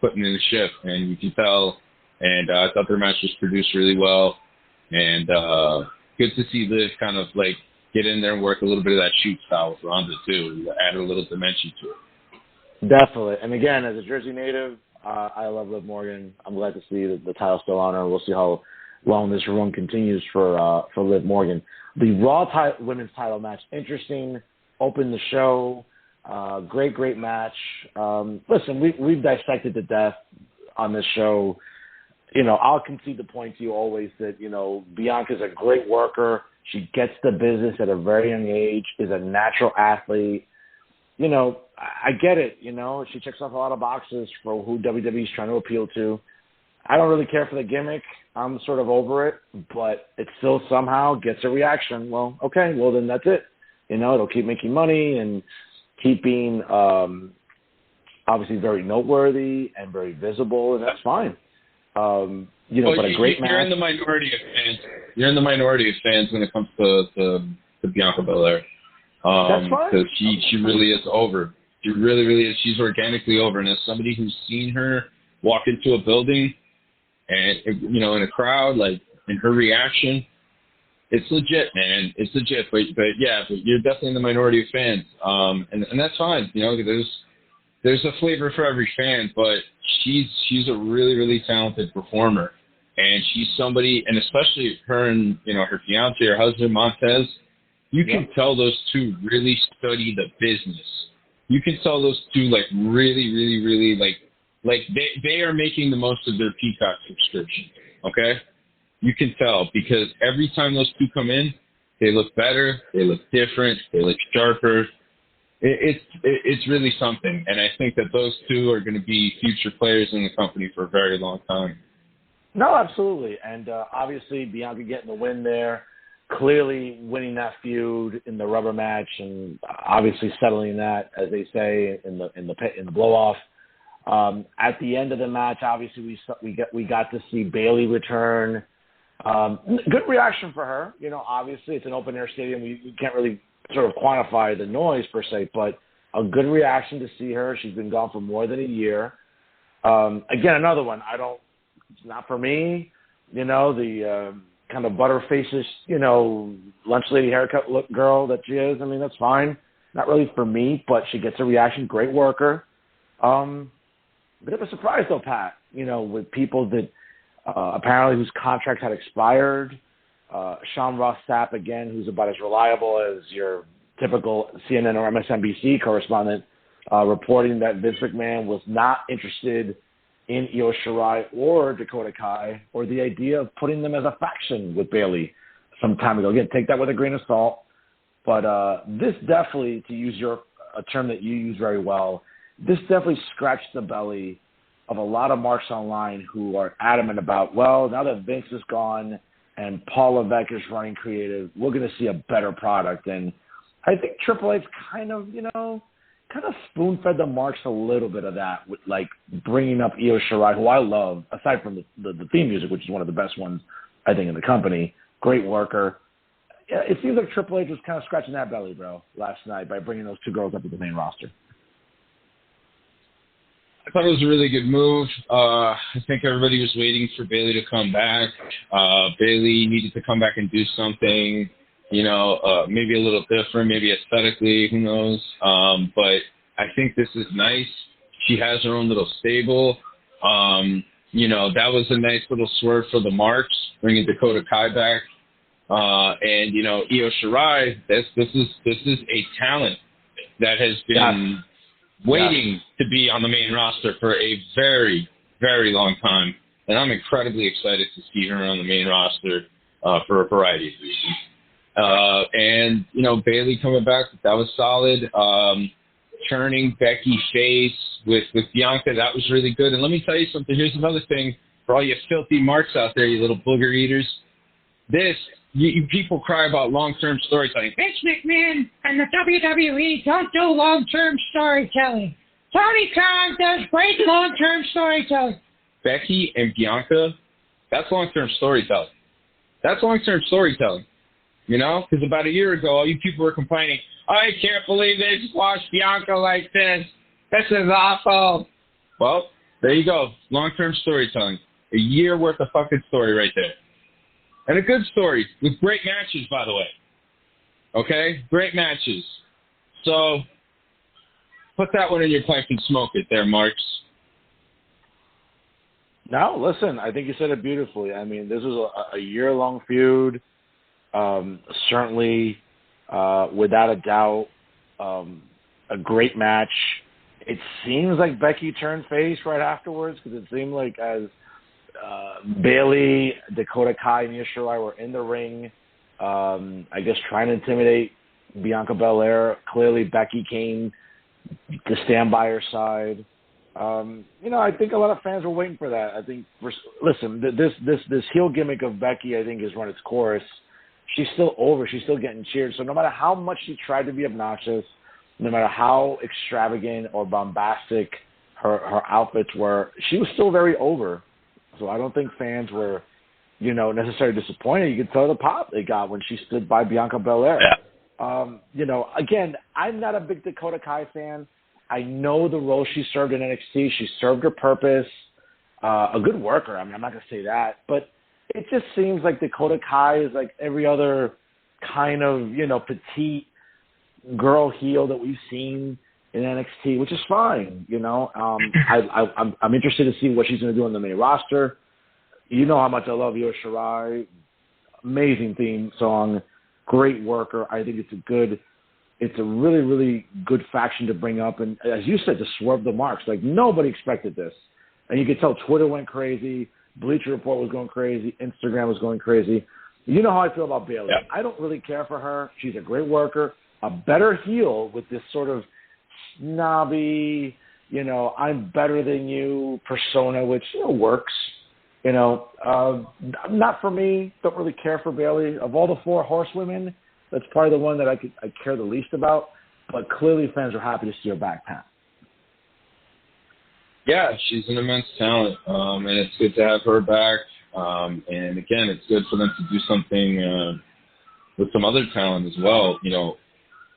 putting in the shift, and you can tell. And I thought their match was produced really well. And good to see Liv kind of like get in there and work a little bit of that shoot style with Ronda too, add a little dimension to it. Definitely. And again, as a Jersey native, I love Liv Morgan. I'm glad to see the title still on her. We'll see how long this run continues for Liv Morgan. The Raw women's title match, interesting. Opened the show. Great match. Listen, we've dissected to death on this show. I'll concede the point to you always that, Bianca's a great worker. She gets the business at a very young age, is a natural athlete. I get it, she checks off a lot of boxes for who WWE's trying to appeal to. I don't really care for the gimmick. I'm sort of over it, but it still somehow gets a reaction. Well, okay, well then that's it. It'll keep making money and keep being obviously very noteworthy and very visible, and that's fine. But a great match. You're in the minority of fans. You're in the minority of fans when it comes to Bianca Belair. That's fine. Because she really is over. She really, really is. She's organically over. And as somebody who's seen her walk into a building and, in a crowd, like, in her reaction, it's legit, man. It's legit. But you're definitely in the minority of fans. And that's fine. There's a flavor for every fan, but she's a really, really talented performer. And she's somebody, and especially her and, her fiance, her husband, Montez, you can tell those two really study the business. You can tell those two, like, really, really, really, like they are making the most of their Peacock subscription, okay? You can tell because every time those two come in, they look better, they look different, they look sharper. It's really something, and I think that those two are going to be future players in the company for a very long time. No, absolutely, and obviously Bianca getting the win there, clearly winning that feud in the rubber match, and obviously settling that, as they say, in the blow off. At the end of the match, obviously we got to see Bayley return. Good reaction for her. Obviously it's an open air stadium. We can't really sort of quantify the noise per se, but a good reaction to see her. She's been gone for more than a year. Again, another one. It's not for me. The kind of butterfaces, lunch lady haircut look girl that she is. I mean, that's fine. Not really for me, but she gets a reaction. Great worker. Bit of a surprise though, Pat. With people that apparently whose contracts had expired. Sean Ross Sapp, again, who's about as reliable as your typical CNN or MSNBC correspondent, reporting that Vince McMahon was not interested in Io Shirai or Dakota Kai, or the idea of putting them as a faction with Bayley some time ago. Again, take that with a grain of salt. But this definitely, to use a term that you use very well, this definitely scratched the belly of a lot of marks online who are adamant about, well, now that Vince is gone and Paul Levesque is running creative, we're going to see a better product. And I think Triple H kind of spoon-fed the marks a little bit of that with, like, bringing up Io Shirai, who I love, aside from the theme music, which is one of the best ones, I think, in the company. Great worker. Yeah, it seems like Triple H was kind of scratching that belly, bro, last night by bringing those two girls up to the main roster. I thought it was a really good move. I think everybody was waiting for Bayley to come back. Bayley needed to come back and do something, maybe a little different, maybe aesthetically, who knows. But I think this is nice. She has her own little stable. That was a nice little swerve for the Marks, bringing Dakota Kai back. And Io Shirai, this is a talent that has been waiting to be on the main roster for a very, very long time. And I'm incredibly excited to see her on the main roster for a variety of reasons. And Bayley coming back, that was solid. Turning Becky face with Bianca, that was really good. And let me tell you something. Here's another thing for all you filthy marks out there, you little booger eaters. You people cry about long-term storytelling. Vince McMahon and the WWE don't do long-term storytelling. Tony Khan does great long-term storytelling. Becky and Bianca, that's long-term storytelling. Because about a year ago, all you people were complaining, I can't believe they squashed Bianca like this. This is awful. Well, there you go. Long-term storytelling. A year worth of fucking story right there. And a good story with great matches, by the way. Okay? Great matches. So, put that one in your pipe and smoke it there, Marks. No, listen, I think you said it beautifully. I mean, this was a year-long feud. Certainly, without a doubt, a great match. It seems like Becky turned face right afterwards because it seemed like as Bayley, Dakota Kai, and Io Shirai were in the ring, I guess trying to intimidate Bianca Belair. Clearly, Becky came to stand by her side. I think a lot of fans were waiting for that. I think, listen, this heel gimmick of Becky, I think, has run its course. She's still over. She's still getting cheered. So no matter how much she tried to be obnoxious, no matter how extravagant or bombastic her outfits were, she was still very over. So I don't think fans were, necessarily disappointed. You could tell the pop they got when she stood by Bianca Belair. Yeah. Again, I'm not a big Dakota Kai fan. I know the role she served in NXT. She served her purpose. A good worker. I mean, I'm not going to say that. But it just seems like Dakota Kai is like every other kind of, petite girl heel that we've seen in NXT, which is fine. I'm interested to see what she's going to do on the main roster. You know how much I love Io Shirai. Amazing theme song. Great worker. I think it's a really, really good faction to bring up. And as you said, to swerve the marks. Like, nobody expected this. And you could tell Twitter went crazy. Bleacher Report was going crazy. Instagram was going crazy. You know how I feel about Bayley. Yeah. I don't really care for her. She's a great worker. A better heel with this sort of snobby, I'm better than you persona, which works. Not for me. Don't really care for Bayley. Of all the four horsewomen, that's probably the one that I care the least about. But clearly, fans are happy to see her back, Pat. Yeah, she's an immense talent, and it's good to have her back. And again, it's good for them to do something with some other talent as well.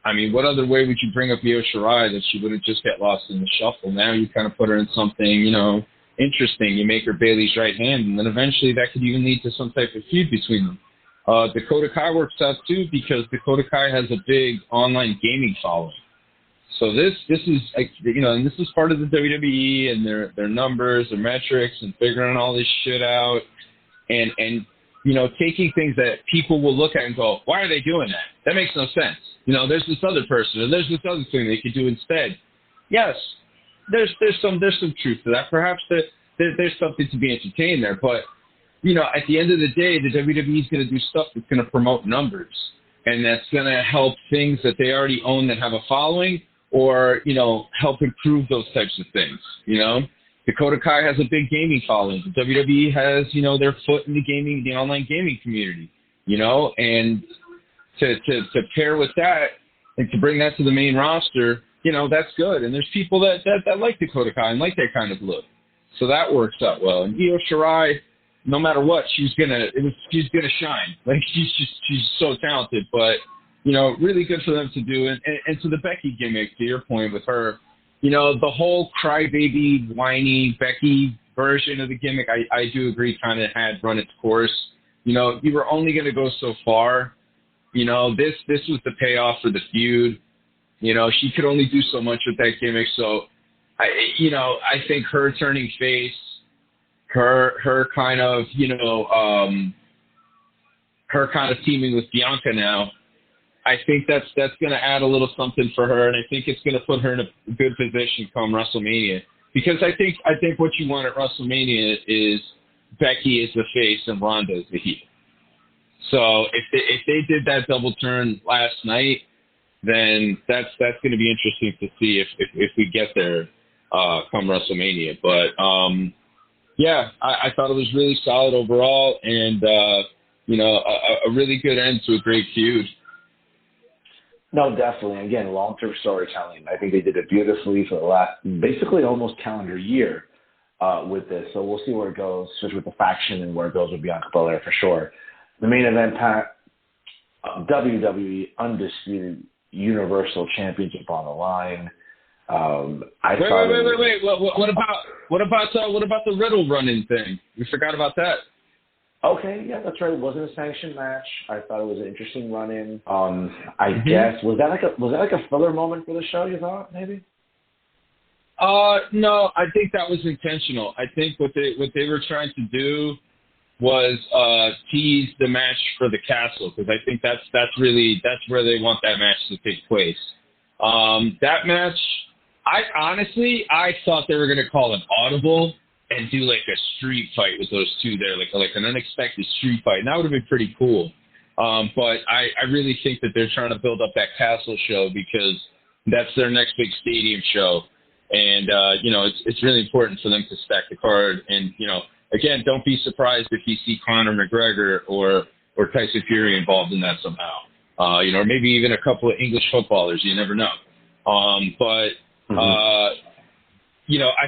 What other way would you bring up Io Shirai that she wouldn't just get lost in the shuffle? Now you kind of put her in something, interesting. You make her Bayley's right hand, and then eventually that could even lead to some type of feud between them. Dakota Kai works out too because Dakota Kai has a big online gaming following. So this is, and this is part of the WWE and their numbers, their metrics, and figuring all this shit out, and taking things that people will look at and go, why are they doing that? That makes no sense. There's this other person, or there's this other thing they could do instead. Yes, there's some truth to that. Perhaps there's something to be entertained there, but at the end of the day, the WWE is going to do stuff that's going to promote numbers, and that's going to help things that they already own that have a following, or help improve those types of things. Dakota Kai has a big gaming following. The WWE has their foot in the online gaming community. And to pair with that and to bring that to the main roster, that's good. And there's people that like Dakota Kai and like that kind of look, so that works out well. And Io Shirai, no matter what, she's gonna shine. Like she's so talented. But really good for them to do. And to the Becky gimmick, to your point with her, the whole crybaby, whiny Becky version of the gimmick, I do agree kind of had run its course. You were only going to go so far. This was the payoff for the feud. She could only do so much with that gimmick. So, I think her turning face, her kind of, her kind of teaming with Bianca now, I think that's going to add a little something for her, and I think it's going to put her in a good position come WrestleMania. Because I think what you want at WrestleMania is Becky is the face and Ronda is the heel. So if they did that double turn last night, then that's going to be interesting to see if we get there come WrestleMania. But I thought it was really solid overall, and a really good end to a great feud. No, definitely. Again, long-term storytelling. I think they did it beautifully for the last, basically almost calendar year with this. So we'll see where it goes, especially with the faction and where it goes with Bianca Belair for sure. The main event, Pat, WWE Undisputed Universal Championship on the line. Wait. What about the Riddle run-in thing? We forgot about that. Okay, yeah, that's right. It wasn't a sanctioned match. I thought it was an interesting run-in. I guess was that like a filler moment for the show? You thought maybe? No, I think that was intentional. I think what they were trying to do was tease the match for the castle, because I think that's where they want that match to take place. That match, I thought they were going to call an audible and do like a street fight with those two there, like an unexpected street fight. And that would have been pretty cool. But I really think that they're trying to build up that castle show because that's their next big stadium show. And, it's really important for them to stack the card. And, again, don't be surprised if you see Conor McGregor or Tyson Fury involved in that somehow. Or maybe even a couple of English footballers. You never know. I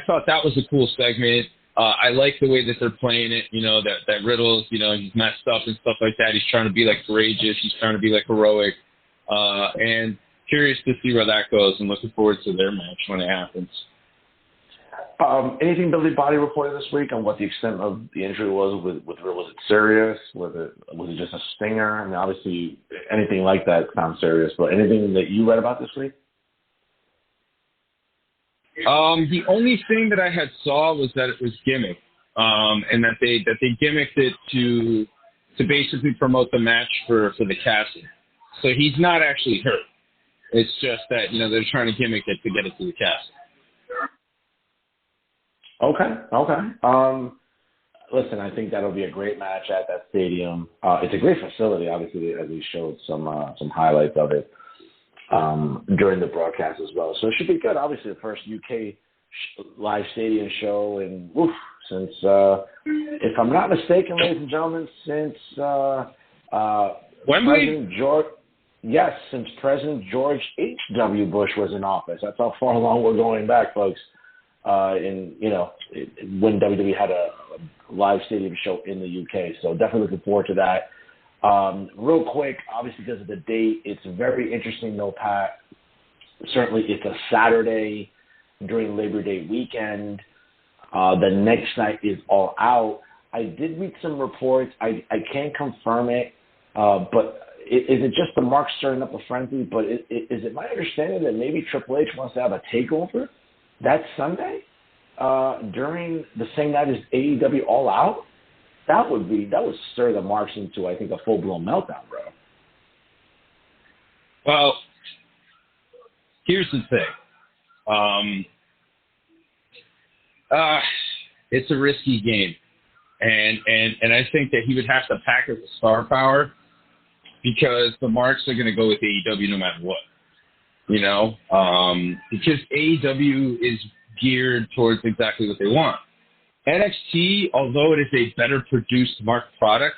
thought that was a cool segment. I like the way that they're playing it, that Riddle's, he's messed up and stuff like that. He's trying to be like courageous. He's trying to be like heroic. And curious to see where that goes and looking forward to their match when it happens. Anything Billy Body reported this week on what the extent of the injury was with Riddle? Was it serious? Was it just a stinger? I mean, obviously anything like that sounds serious, but anything that you read about this week? The only thing that I had saw was that it was gimmick, and that they gimmicked it to basically promote the match for the casting. So he's not actually hurt. It's just that they're trying to gimmick it to get it to the casting. Okay. Listen, I think that'll be a great match at that stadium. It's a great facility, obviously, as we showed some highlights of it during the broadcast as well. So it should be good. Obviously, the first UK live stadium show since, if I'm not mistaken, ladies and gentlemen, since Wembley? Since President George H.W. Bush was in office. That's how far along we're going back, folks. When WWE had a live stadium show in the UK. So definitely looking forward to that. Real quick, obviously because of the date, it's very interesting though, Pat. Certainly it's a Saturday during Labor Day weekend. The next night is All Out. I did read some reports. I can't confirm it, but is it just the Mark stirring up a frenzy? But is it my understanding that maybe Triple H wants to have a takeover that Sunday during the same night as AEW All Out? That would stir the Marks into, I think, a full-blown meltdown, bro. Well, here's the thing. It's a risky game. And I think that he would have to pack it with star power because the Marks are going to go with AEW no matter what. Because AEW is geared towards exactly what they want. NXT, although it is a better produced Mark product,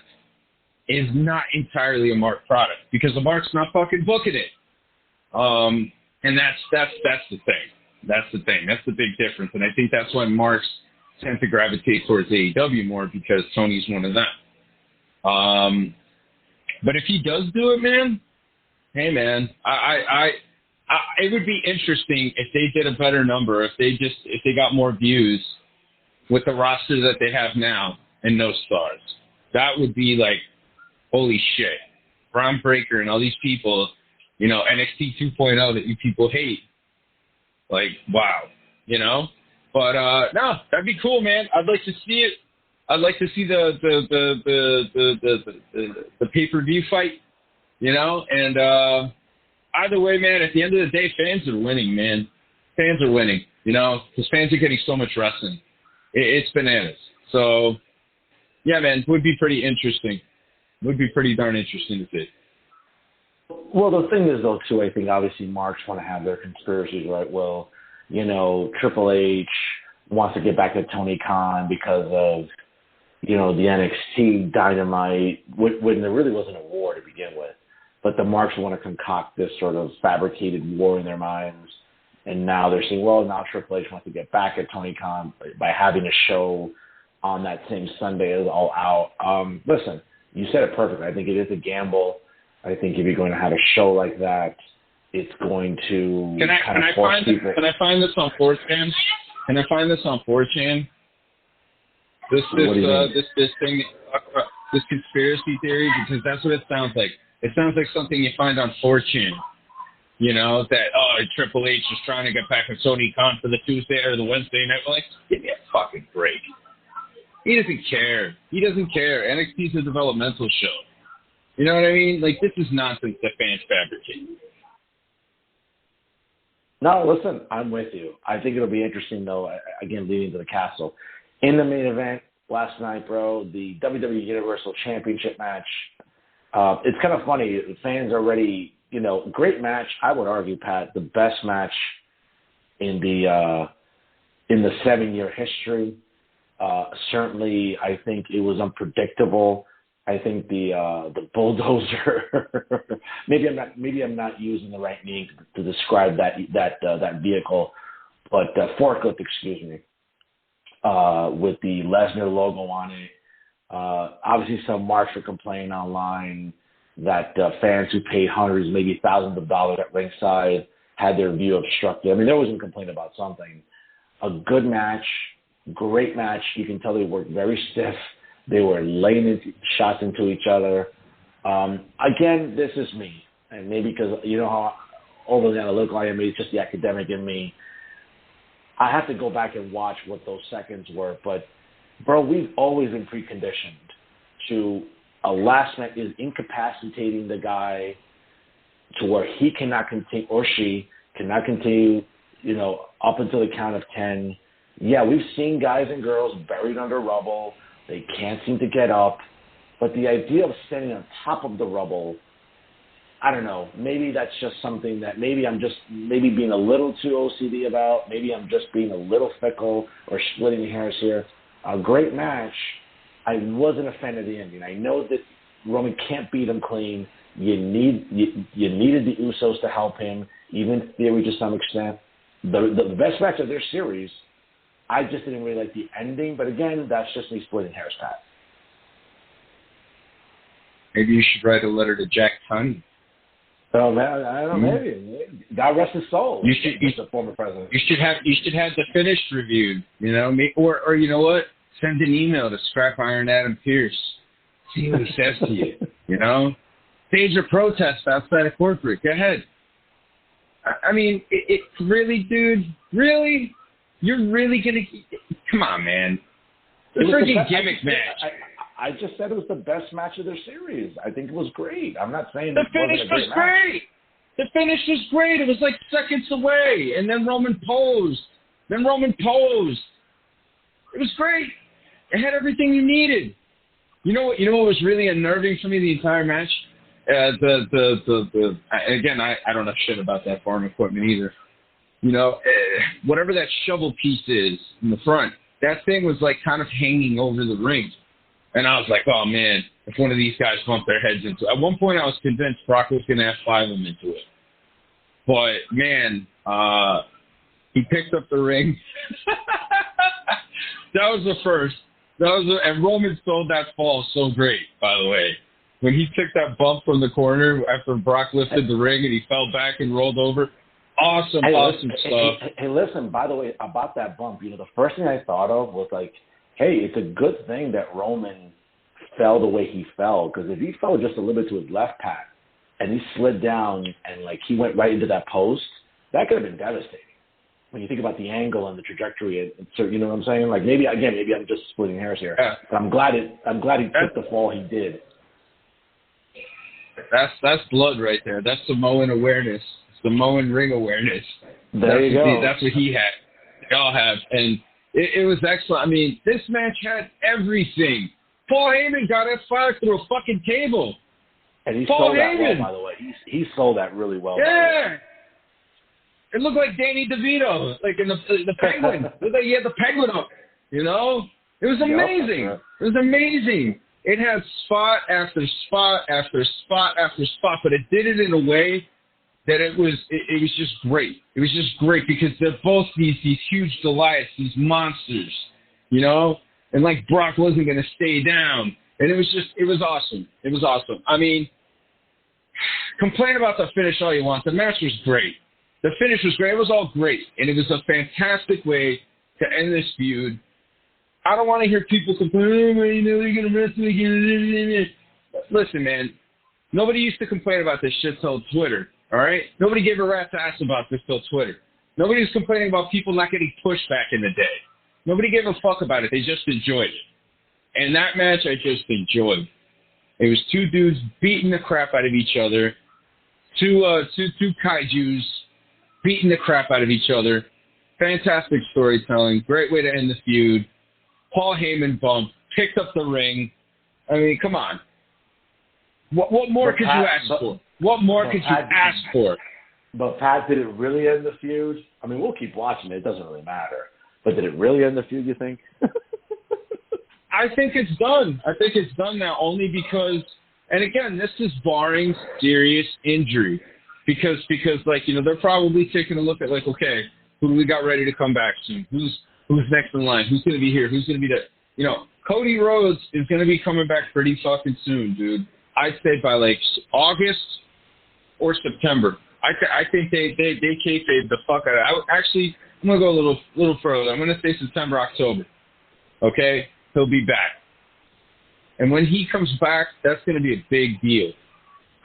is not entirely a Mark product because the Mark's not fucking booking it. And that's the thing. That's the thing. That's the big difference. And I think that's why Marks tend to gravitate towards AEW more because Tony's one of them. But if he does do it, man, hey, man, it would be interesting if they did a better number, if they got more views with the roster that they have now and no stars. That would be like, holy shit. Braun Breaker and all these people NXT 2.0 that you people hate. Like, wow, But no, that'd be cool, man. I'd like to see it. I'd like to see the pay-per-view fight, And either way, man, at the end of the day, fans are winning, man. Fans are winning, because fans are getting so much wrestling. It's bananas. So, yeah, man, would be pretty interesting. Would be pretty darn interesting to see. Well, the thing is, though, too, I think obviously Marks want to have their conspiracies, right? Well, Triple H wants to get back at Tony Khan because of, the NXT Dynamite, when there really wasn't a war to begin with. But the Marks want to concoct this sort of fabricated war in their minds. And now they're saying, well, now Triple H wants to get back at Tony Khan by having a show on that same Sunday as All Out. Listen, you said it perfectly. I think it is a gamble. I think if you're going to have a show like that, it's going to force people. Can I find this on 4chan? Can I find this on 4chan? This thing that you talk about, this conspiracy theory, because that's what it sounds like. It sounds like something you find on 4chan. That Triple H is trying to get back at Tony Khan for the Tuesday or the Wednesday night. Like, give me a fucking break. He doesn't care. He doesn't care. NXT's a developmental show. You know what I mean? Like, this is nonsense that fans fabricate. No, listen, I'm with you. I think it'll be interesting, though, again, leading to the castle. In the main event last night, bro, the WWE Universal Championship match, it's kind of funny. The fans are already, great match. I would argue, Pat, the best match in the 7-year history. Certainly, I think it was unpredictable. I think the bulldozer. maybe I'm not using the right name to describe that vehicle, but forklift, excuse me, with the Lesnar logo on it. Obviously, some marks were complaining online that fans who paid hundreds, maybe thousands of dollars at ringside had their view obstructed. I mean, there was a complaint about something. A good match, great match. You can tell they worked very stiff. They were laying shots into each other. Again, this is me. And maybe because you know how overly analytical I am, it's just the academic in me. I have to go back and watch what those seconds were. But, bro, we've always been preconditioned to a last minute is incapacitating the guy to where he cannot continue, or she cannot continue, up until the count of 10. Yeah, we've seen guys and girls buried under rubble. They can't seem to get up. But the idea of standing on top of the rubble, I don't know. Maybe that's just something that maybe I'm just being a little too OCD about. Maybe I'm just being a little fickle or splitting hairs here. A great match. I wasn't a fan of the ending. I know that Roman can't beat him clean. You needed the Usos to help him, even in theory to some extent. The best match of their series. I just didn't really like the ending, but again, that's just me splitting hairs, Pat. Maybe you should write a letter to Jack Tunney. Oh man, I don't know. Maybe God rest his soul. He's a former president. You should have the finish reviewed. Or you know what? Send an email to Scrap Iron Adam Pierce. See what he says to you. Stage a protest outside of corporate. Go ahead. I mean, it really, dude. Really. You're really going to... Come on, man. The freaking gimmick match. I just said it was the best match of their series. I think it was great. I'm not saying the finish was great. The finish was great. It was like seconds away. And then Roman posed. It was great. It had everything you needed. You know what was really unnerving for me the entire match? Again, I don't know shit about that farm equipment either. Whatever that shovel piece is in the front, that thing was like kind of hanging over the ring. And I was like, oh man, if one of these guys bumped their heads into it. At one point I was convinced Brock was going to F5 him into it. But man, he picked up the ring. That was the first. And Roman sold that fall so great, by the way. When he took that bump from the corner after Brock lifted the ring and he fell back and rolled over. Awesome stuff. Hey, listen, by the way, about that bump, the first thing I thought of was like, hey, it's a good thing that Roman fell the way he fell, because if he fell just a little bit to his left, Pat, and he slid down and, like, he went right into that post, that could have been devastating. When you think about the angle and the trajectory, so you know what I'm saying? Like, maybe I'm just splitting hairs here. Yeah. But I'm glad he took the fall he did. That's blood right there. That's Samoan awareness. Samoan ring awareness. There you go. That's what he had. They all have. And it was excellent. I mean, this match had everything. Paul Heyman got F5 through a fucking table. And he Paul sold that Heyman. well, by the way. He sold that really well. Yeah. It looked like Danny DeVito, like in the Penguin. It looked like he had the Penguin up, you know? It was amazing. Yep, It was amazing. It had spot after spot after spot after spot, but it did it in a way that it was just great. It was just great because they're both these huge Goliaths, these monsters, you know? And like Brock wasn't going to stay down. And it was awesome. It was awesome. I mean, complain about the finish all you want. The match was great. The finish was great. It was all great. And it was a fantastic way to end this feud. I don't want to hear people complain, oh, you know, they're going to wrestle again. Listen, man, nobody used to complain about this shit till Twitter, all right? Nobody gave a rat's ass about this till Twitter. Nobody was complaining about people not getting pushed back in the day. Nobody gave a fuck about it. They just enjoyed it. And that match I just enjoyed. It was two dudes beating the crap out of each other, two kaijus beating the crap out of each other. Fantastic storytelling. Great way to end the feud. Paul Heyman bumped, picked up the ring. I mean, come on. What more could you ask for? What more could you ask for? But, Pat, did it really end the feud? I mean, we'll keep watching it. It doesn't really matter. But did it really end the feud, you think? I think it's done. I think it's done now only because, and again, this is barring serious injury. Because like, you know, they're probably taking a look at like, okay, who do we got ready to come back soon? Who's next in line? Who's going to be here? Who's going to be there? You know, Cody Rhodes is going to be coming back pretty fucking soon, dude. I'd say by like August or September. I think they kayfabe the fuck out of it. Actually, I'm going to go a little further. I'm going to say September, October. Okay? He'll be back. And when he comes back, that's going to be a big deal.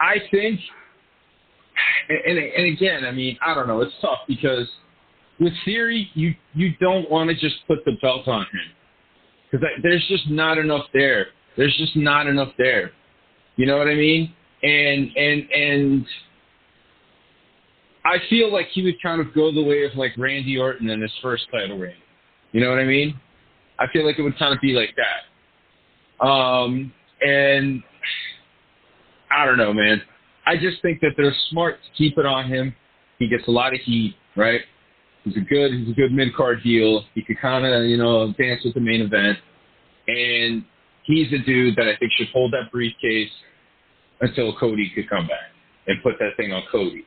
I think, and again, I mean, I don't know. It's tough because with Theory, you don't want to just put the belt on him. Because there's just not enough there. There's just not enough there. You know what I mean? And I feel like he would kind of go the way of like Randy Orton in his first title reign. You know what I mean? I feel like it would kind of be like that. And I don't know, man. I just think that they're smart to keep it on him. He gets a lot of heat, right? He's a good mid-card heel. He could kind of, you know, dance with the main event. And he's a dude that I think should hold that briefcase until Cody could come back and put that thing on Cody.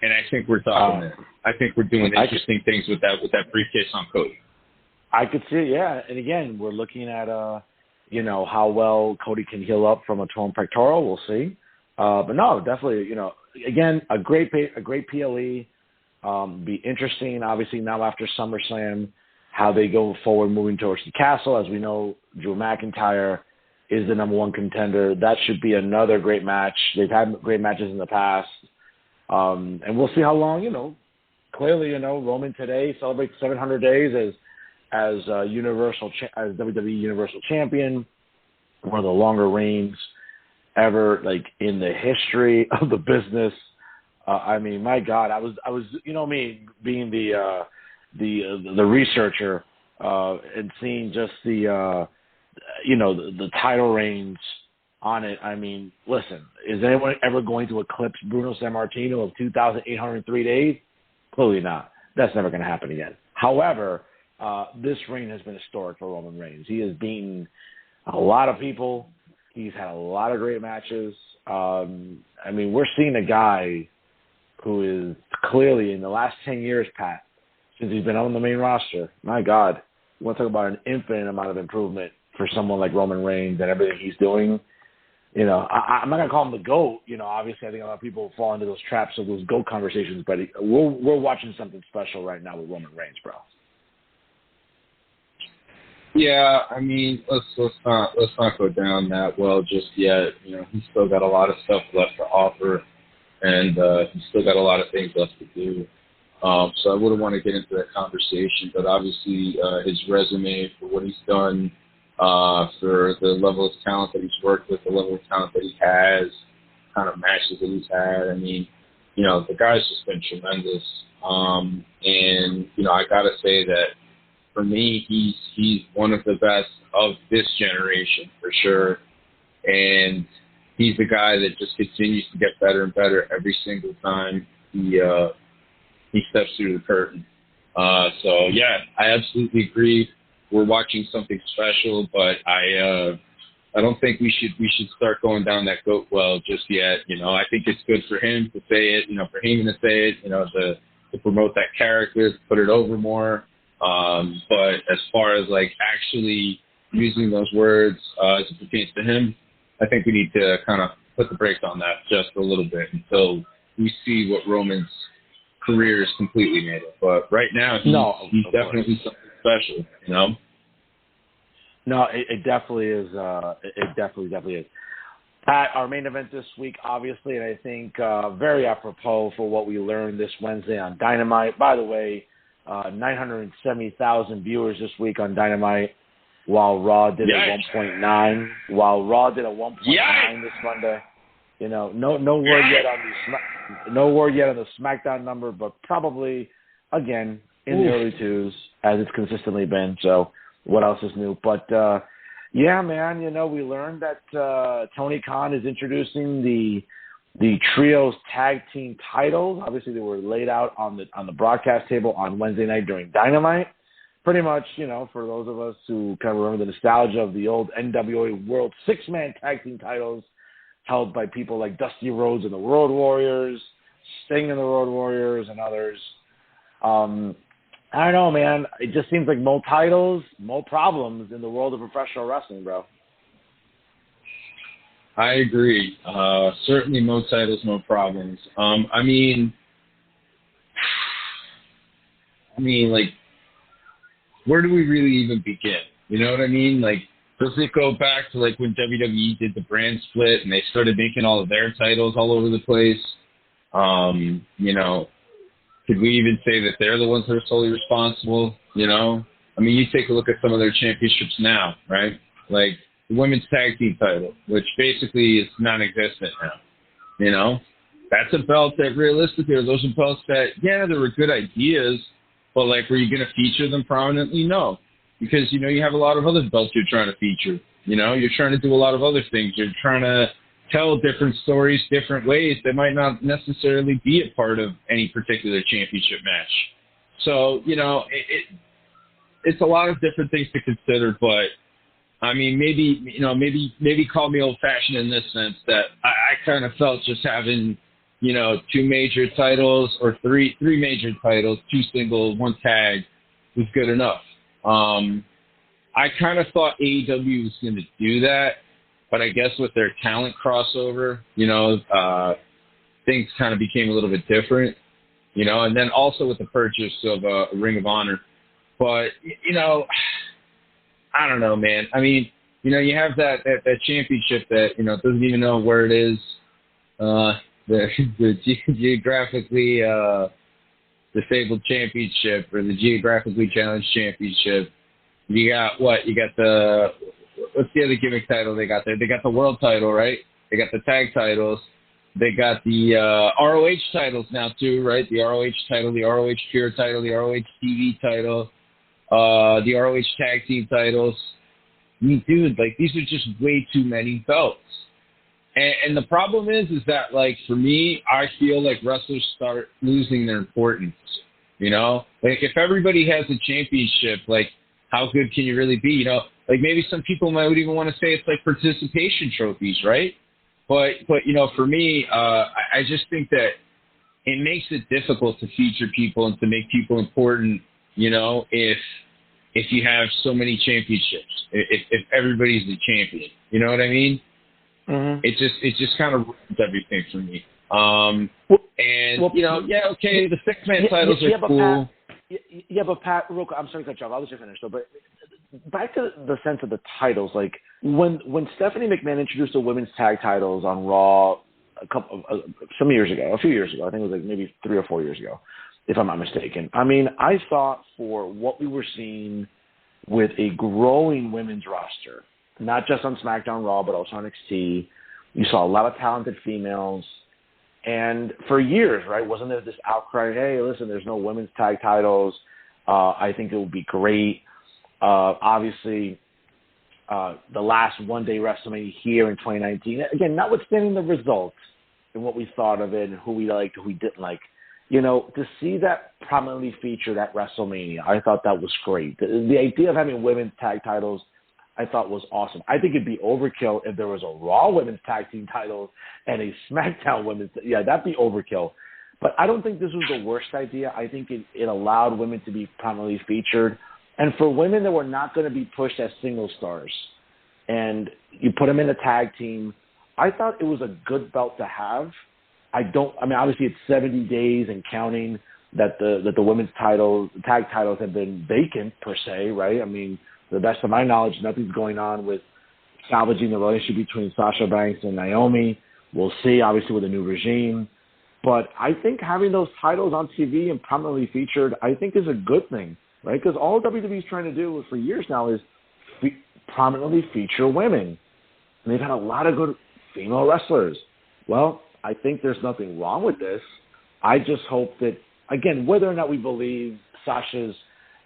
And I think we're talking there. I think we're doing interesting things with that briefcase on Cody. I could see it, yeah. And again, we're looking at, you know, how well Cody can heal up from a torn pectoral. We'll see. But no, definitely, you know, again, a great PLE. Be interesting, obviously, now after SummerSlam, how they go forward moving towards the castle. As we know, Drew McIntyre is the number one contender. That should be another great match. They've had great matches in the past. And we'll see how long, you know. Clearly, you know, Roman today celebrates 700 days as WWE Universal Champion, one of the longer reigns ever, like in the history of the business. I mean, my God, I was, you know, me being the researcher and seeing just the title reigns on it. I mean, listen, is anyone ever going to eclipse Bruno Sammartino of 2,803 days? Clearly not. That's never going to happen again. However, this reign has been historic for Roman Reigns. He has beaten a lot of people. He's had a lot of great matches. I mean, we're seeing a guy who is clearly in the last 10 years, Pat, since he's been on the main roster. My God, you want to talk about an infinite amount of improvement for someone like Roman Reigns and everything he's doing. You know, I'm not going to call him the GOAT. You know, obviously I think a lot of people fall into those traps of those GOAT conversations, but we're watching something special right now with Roman Reigns, bro. Yeah, I mean, let's not go down that well just yet. You know, he's still got a lot of stuff left to offer, and he's still got a lot of things left to do. So I wouldn't want to get into that conversation, but obviously his resume for what he's done, for the level of talent that he's worked with, the level of talent that he has, kind of matches that he's had. I mean, you know, the guy's just been tremendous. And, you know, I got to say that for me, he's one of the best of this generation for sure. And he's the guy that just continues to get better and better every single time he steps through the curtain. So yeah, I absolutely agree. We're watching something special, but I don't think we should start going down that goat well just yet. You know, I think it's good for him to say it, you know, for Heyman to say it, you know, to promote that character, to put it over more. But as far as like actually using those words as it pertains to him, I think we need to kind of put the brakes on that just a little bit until we see what Roman's career is completely made of. But right now, he's definitely something special, you know? No, it definitely is. It definitely is. Pat, our main event this week, obviously, and I think very apropos for what we learned this Wednesday on Dynamite. By the way, 970,000 viewers this week on Dynamite, while Raw did a 1.9. While Raw did a 1.9 this Monday. You know, no word yet on the SmackDown number, but probably again in the early twos as it's consistently been. So what else is new? But yeah, man, you know, we learned that Tony Khan is introducing the trios tag team titles. Obviously, they were laid out on the broadcast table on Wednesday night during Dynamite. Pretty much, you know, for those of us who kind of remember the nostalgia of the old NWA World Six-Man Tag Team titles held by people like Dusty Rhodes and the Road Warriors, Sting and the Road Warriors, and others. I don't know, man. It just seems like more titles, more problems in the world of professional wrestling, bro. I agree. Certainly more titles, more problems. I mean, like, where do we really even begin? You know what I mean? Like, does it go back to, like, when WWE did the brand split and they started making all of their titles all over the place? You know, could we even say that they're the ones that are solely responsible? You know? I mean, you take a look at some of their championships now, right? Like, the women's tag team title, which basically is non-existent now. You know? That's a belt that realistically, those are belts that, yeah, there were good ideas, but, like, were you going to feature them prominently? No. Because, you know, you have a lot of other belts you're trying to feature. You know, you're trying to do a lot of other things. You're trying to tell different stories different ways that might not necessarily be a part of any particular championship match. So, you know, it's a lot of different things to consider, but, I mean, maybe call me old-fashioned in this sense that I kind of felt just having, you know, two major titles or three major titles, two singles, one tag was good enough. I kind of thought AEW was going to do that, but I guess with their talent crossover, you know, things kind of became a little bit different, you know, and then also with the purchase of Ring of Honor. But, you know, I don't know, man. I mean, you know, you have that championship that, you know, doesn't even know where it is, the geographically disabled championship or the geographically challenged championship. You got what? You got what's the other gimmick title they got there? They got the world title, right? They got the tag titles. They got the ROH titles now too, right? The ROH title, the ROH Pure title, the ROH TV title, the ROH tag team titles. I mean, dude, like, these are just way too many belts. And the problem is that, like, for me, I feel like wrestlers start losing their importance, you know? Like, if everybody has a championship, like, how good can you really be, you know? Like, maybe some people might even want to say it's like participation trophies, right? But you know, for me, I just think that it makes it difficult to feature people and to make people important, you know, if you have so many championships, if everybody's the champion, you know what I mean? Mm-hmm. It just kind of ruins everything for me. You know, yeah, okay, the six-man titles are cool. Pat, yeah, but Pat, real quick, I'm sorry to cut you off. I'll let you finish, though. But back to the sense of the titles, like when Stephanie McMahon introduced the women's tag titles on Raw a few years ago, I think it was like maybe 3 or 4 years ago, if I'm not mistaken. I mean, I thought for what we were seeing with a growing women's roster, not just on SmackDown, Raw, but also on NXT, you saw a lot of talented females. And for years, right, wasn't there this outcry, hey, listen, there's no women's tag titles. I think it would be great. Obviously, the last one-day WrestleMania here in 2019, again, notwithstanding the results and what we thought of it and who we liked, who we didn't like, you know, to see that prominently featured at WrestleMania, I thought that was great. The idea of having women's tag titles, I thought was awesome. I think it'd be overkill if there was a Raw women's tag team title and a SmackDown women's. Yeah, that'd be overkill. But I don't think this was the worst idea. I think it allowed women to be prominently featured. And for women that were not going to be pushed as single stars, and you put them in a tag team, I thought it was a good belt to have. I mean, obviously it's 70 days and counting that the women's tag titles have been vacant per se, right? I mean, to the best of my knowledge, nothing's going on with salvaging the relationship between Sasha Banks and Naomi. We'll see, obviously, with a new regime. But I think having those titles on TV and prominently featured, I think is a good thing, right? Because all WWE is trying to do for years now is prominently feature women. And they've had a lot of good female wrestlers. Well, I think there's nothing wrong with this. I just hope that, again, whether or not we believe Sasha's,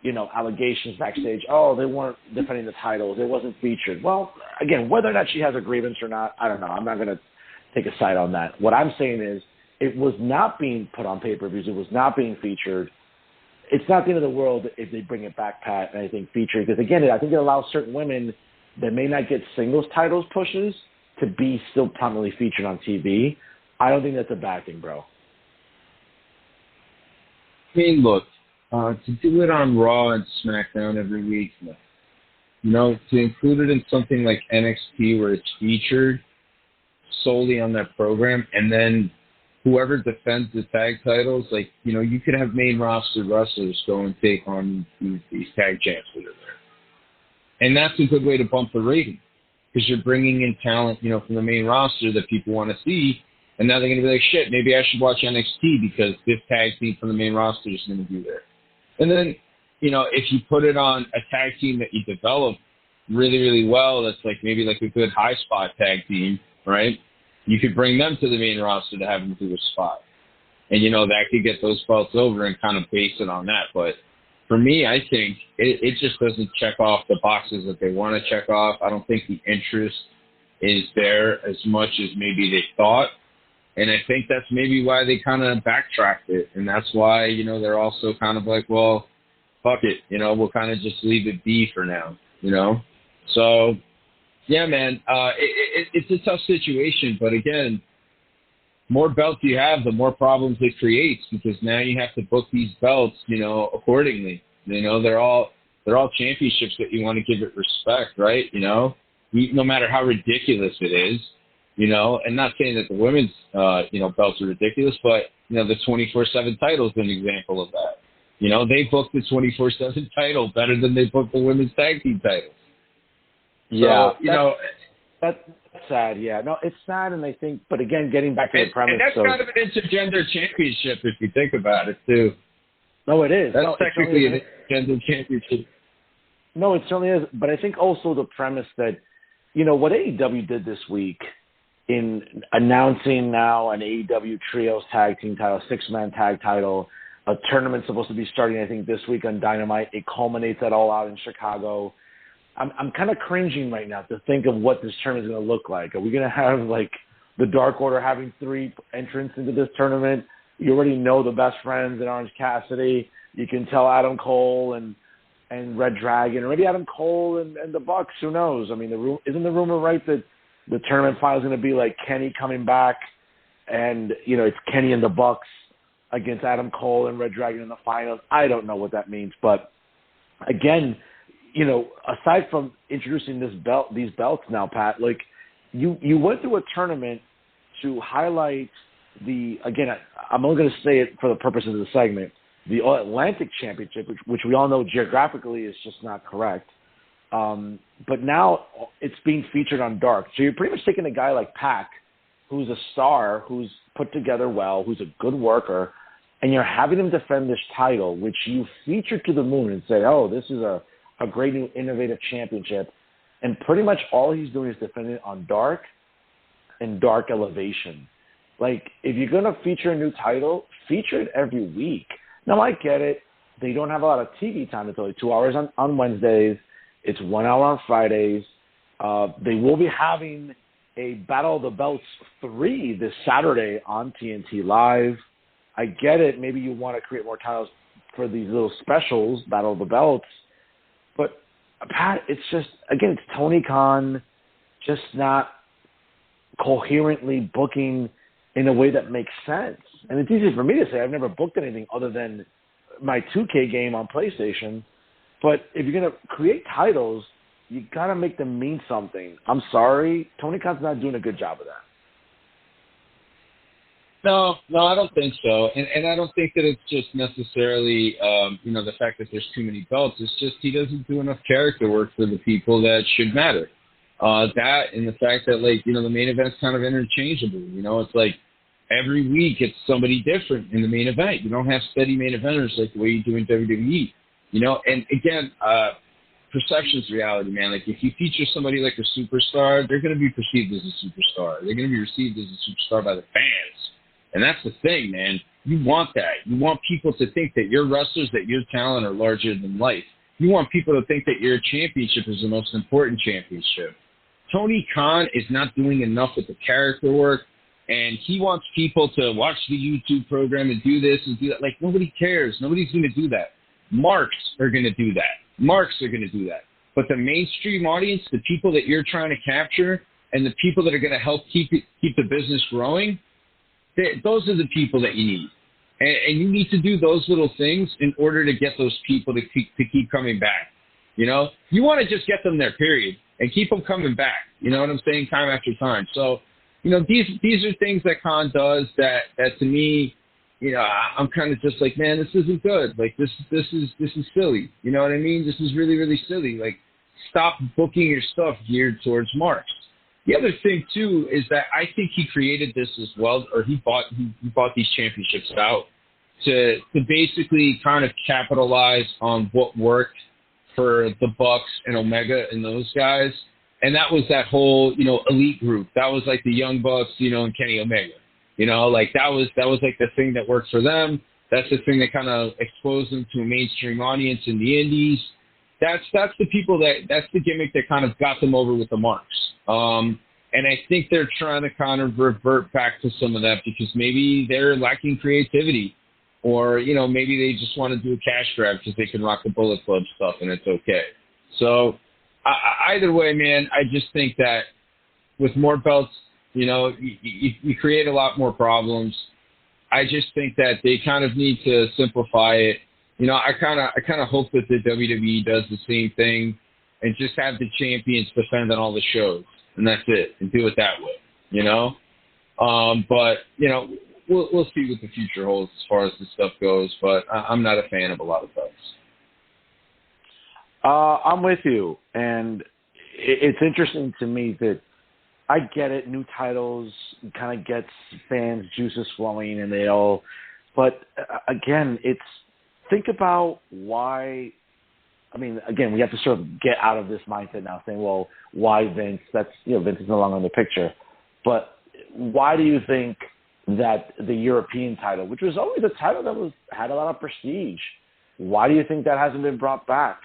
you know, allegations backstage, oh, they weren't defending the titles, it wasn't featured. Well, again, whether or not she has a grievance or not, I don't know. I'm not going to take a side on that. What I'm saying is it was not being put on pay-per-views. It was not being featured. It's not the end of the world if they bring it back, Pat, and I think featured. Because, again, I think it allows certain women that may not get singles titles pushes to be still prominently featured on TV. I don't think that's a bad thing, bro. I mean, look, to do it on Raw and SmackDown every week, you know, to include it in something like NXT where it's featured solely on that program, and then whoever defends the tag titles, like, you know, you could have main roster wrestlers go and take on these tag champs that are there. And that's a good way to bump the rating because you're bringing in talent, you know, from the main roster that people want to see. And now they're going to be like, shit, maybe I should watch NXT because this tag team from the main roster is going to be there. And then, you know, if you put it on a tag team that you develop really, really well, that's like maybe like a good high spot tag team, right? You could bring them to the main roster to have them do a spot. And, you know, that could get those belts over and kind of base it on that. But for me, I think it just doesn't check off the boxes that they want to check off. I don't think the interest is there as much as maybe they thought. And I think that's maybe why they kind of backtracked it. And that's why, you know, they're also kind of like, well, fuck it. You know, we'll kind of just leave it be for now, you know? So, yeah, man, it's a tough situation. But, again, more belts you have, the more problems it creates because now you have to book these belts, you know, accordingly. You know, they're all championships that you want to give it respect, right? You know, no matter how ridiculous it is. You know, and not saying that the women's, you know, belts are ridiculous, but, you know, the 24/7 title is an example of that. You know, they booked the 24/7 title better than they booked the women's tag team titles. Yeah. So, you know. That's sad, yeah. No, it's sad, and I think, but again, getting back to the premise. And that's kind of an intergender championship if you think about it, too. No, it is. That's technically an intergender championship. No, it certainly is. But I think also the premise that, you know, what AEW did this week in announcing now an AEW Trios tag team title, 6-man tag title, a tournament supposed to be starting, I think, this week on Dynamite. It culminates at All Out in Chicago. I'm kind of cringing right now to think of what this tournament is going to look like. Are we going to have, like, the Dark Order having 3 entrants into this tournament? You already know the best friends in Orange Cassidy. You can tell Adam Cole and Red Dragon, or maybe Adam Cole and the Bucks. Who knows? I mean, isn't the rumor right that the tournament final is going to be like Kenny coming back, and, you know, it's Kenny and the Bucks against Adam Cole and Red Dragon in the finals? I don't know what that means, but again, you know, aside from introducing these belts now, Pat, like you went through a tournament to highlight again, I'm only going to say it for the purposes of the segment, the All Atlantic Championship, which we all know geographically is just not correct. But now it's being featured on Dark. So you're pretty much taking a guy like Pac, who's a star, who's put together well, who's a good worker, and you're having him defend this title, which you featured to the moon and say, oh, this is a great new innovative championship. And pretty much all he's doing is defending it on Dark and Dark Elevation. Like, if you're going to feature a new title, feature it every week. Now, I get it. They don't have a lot of TV time. It's only 2 hours on Wednesdays. It's 1 hour on Fridays. They will be having a Battle of the Belts 3 this Saturday on TNT Live. I get it. Maybe you want to create more titles for these little specials, Battle of the Belts. But, Pat, it's just, again, it's Tony Khan just not coherently booking in a way that makes sense. And it's easy for me to say I've never booked anything other than my 2K game on PlayStation. But if you're going to create titles, you got to make them mean something. I'm sorry. Tony Khan's not doing a good job of that. No, I don't think so. And I don't think that it's just necessarily, the fact that there's too many belts. It's just he doesn't do enough character work for the people that should matter. That and the fact that, the main event's kind of interchangeable. It's like every week it's somebody different in the main event. You don't have steady main eventers like the way you do in WWE. And again, perception's reality, man. Like, if you feature somebody like a superstar, they're going to be perceived as a superstar. They're going to be received as a superstar by the fans. And that's the thing, man. You want that. You want people to think that your wrestlers, that your talent are larger than life. You want people to think that your championship is the most important championship. Tony Khan is not doing enough with the character work, and he wants people to watch the YouTube program and do this and do that. Like, nobody cares. Nobody's going to do that. Marks are going to do that. Marks are going to do that. But the mainstream audience, the people that you're trying to capture, and the people that are going to help keep the business growing, those are the people that you need. And you need to do those little things in order to get those people to keep coming back. You want to just get them there, period, and keep them coming back. You know what I'm saying? Time after time. So, these are things that Khan does that to me, I'm kind of just like, man, this isn't good. Like, this is silly. You know what I mean? This is really, really silly. Like, stop booking your stuff geared towards marks. The other thing too is that I think he created this as well, or he bought these championships out to basically kind of capitalize on what worked for the Bucks and Omega and those guys, and that was that whole elite group. That was like the Young Bucks, and Kenny Omega. That was like the thing that worked for them. That's the thing that kind of exposed them to a mainstream audience in the indies. That's the people that's the gimmick that kind of got them over with the marks. And I think they're trying to kind of revert back to some of that because maybe they're lacking creativity, or maybe they just want to do a cash grab because they can rock the Bullet Club stuff and it's okay. So either way, man, I just think that with more belts, you create a lot more problems. I just think that they kind of need to simplify it. I kind of hope that the WWE does the same thing and just have the champions defend on all the shows, and that's it, and do it that way, But we'll see what the future holds as far as this stuff goes. But I'm not a fan of a lot of those. I'm with you, and it's interesting to me that I get it. New titles kind of gets fans' juices flowing, and they all. But again, think about why. I mean, again, we have to sort of get out of this mindset now, saying, "Well, why Vince?" That's Vince is no longer in the picture. But why do you think that the European title, which was always a title that had a lot of prestige, why do you think that hasn't been brought back?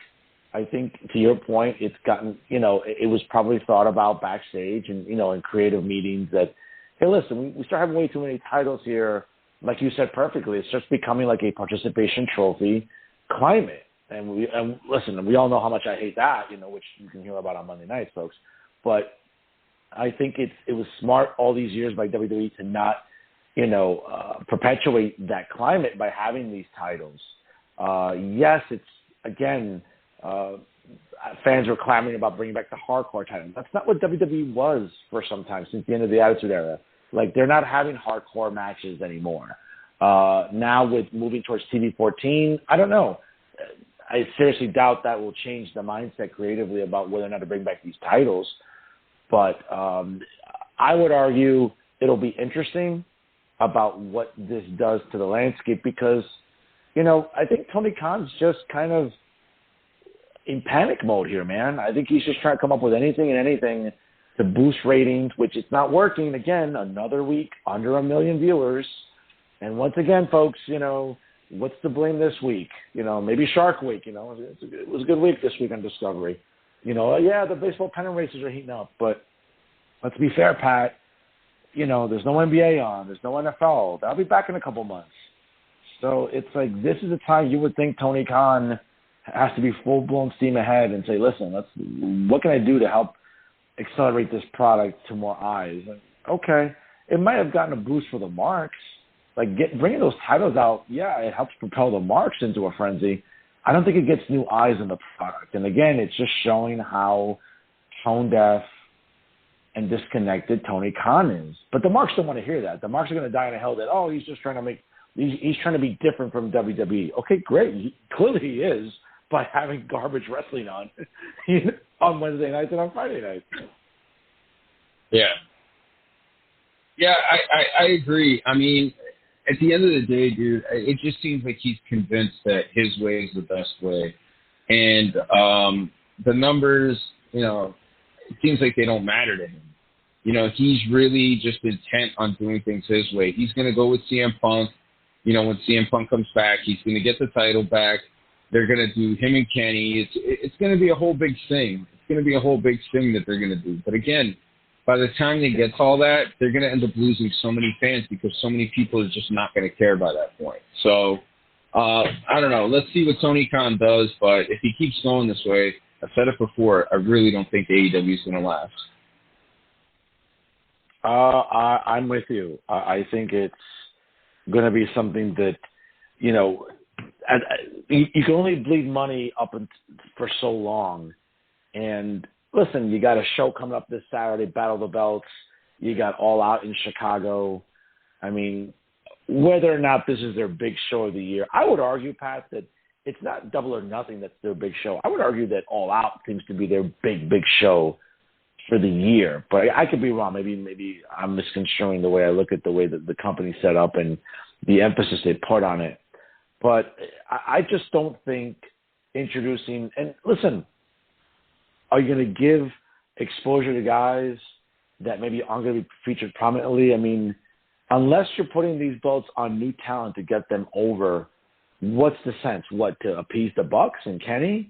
I think, to your point, it's gotten, it was probably thought about backstage and, in creative meetings that, hey, listen, we start having way too many titles here. Like you said perfectly, it's just becoming like a participation trophy climate. And listen, we all know how much I hate that, which you can hear about on Monday nights, folks. But I think it was smart all these years by WWE to not, perpetuate that climate by having these titles. Yes, it's, again, fans were clamoring about bringing back the hardcore title. That's not what WWE was for some time since the end of the Attitude Era. Like, they're not having hardcore matches anymore. Now with moving towards TV 14, I don't know. I seriously doubt that will change the mindset creatively about whether or not to bring back these titles. But I would argue it'll be interesting about what this does to the landscape because, I think Tony Khan's just kind of in panic mode here, man. I think he's just trying to come up with anything and anything to boost ratings, which it's not working. Again, another week, under 1 million viewers. And once again, folks, what's to blame this week? Maybe Shark Week, it was a good week this week on Discovery. The baseball pennant races are heating up, but let's be fair, Pat. There's no NBA on. There's no NFL. That'll be back in a couple months. So it's like this is the time you would think Tony Khan has to be full-blown steam ahead and say, listen, what can I do to help accelerate this product to more eyes? And, okay, it might have gotten a boost for the marks. Like bringing those titles out, yeah, it helps propel the marks into a frenzy. I don't think it gets new eyes on the product. And again, it's just showing how tone deaf and disconnected Tony Khan is. But the marks don't want to hear that. The marks are going to die in a hell that, he's just trying to he's trying to be different from WWE. Okay, great. Clearly he is by having garbage wrestling on Wednesday nights and on Friday nights. Yeah. Yeah, I agree. I mean, at the end of the day, dude, it just seems like he's convinced that his way is the best way. And the numbers, it seems like they don't matter to him. He's really just intent on doing things his way. He's going to go with CM Punk. When CM Punk comes back, he's going to get the title back. They're going to do him and Kenny. It's going to be a whole big thing. It's going to be a whole big thing that they're going to do. But again, by the time they get to all that, they're going to end up losing so many fans because so many people are just not going to care by that point. So, I don't know. Let's see what Tony Khan does. But if he keeps going this way, I've said it before, I really don't think AEW is going to last. I'm with you. I think it's going to be something that, you can only bleed money up for so long. And listen, you got a show coming up this Saturday, Battle of the Belts. You got All Out in Chicago. I mean, whether or not this is their big show of the year, I would argue, Pat, that it's not Double or Nothing that's their big show. I would argue that All Out seems to be their big show for the year. But I could be wrong. Maybe I'm misconstruing the way I look at the way that the company's set up and the emphasis they put on it. But I just don't think introducing – and listen – are you going to give exposure to guys that maybe aren't going to be featured prominently? I mean, unless you're putting these belts on new talent to get them over, what's the sense? What, to appease the Bucks and Kenny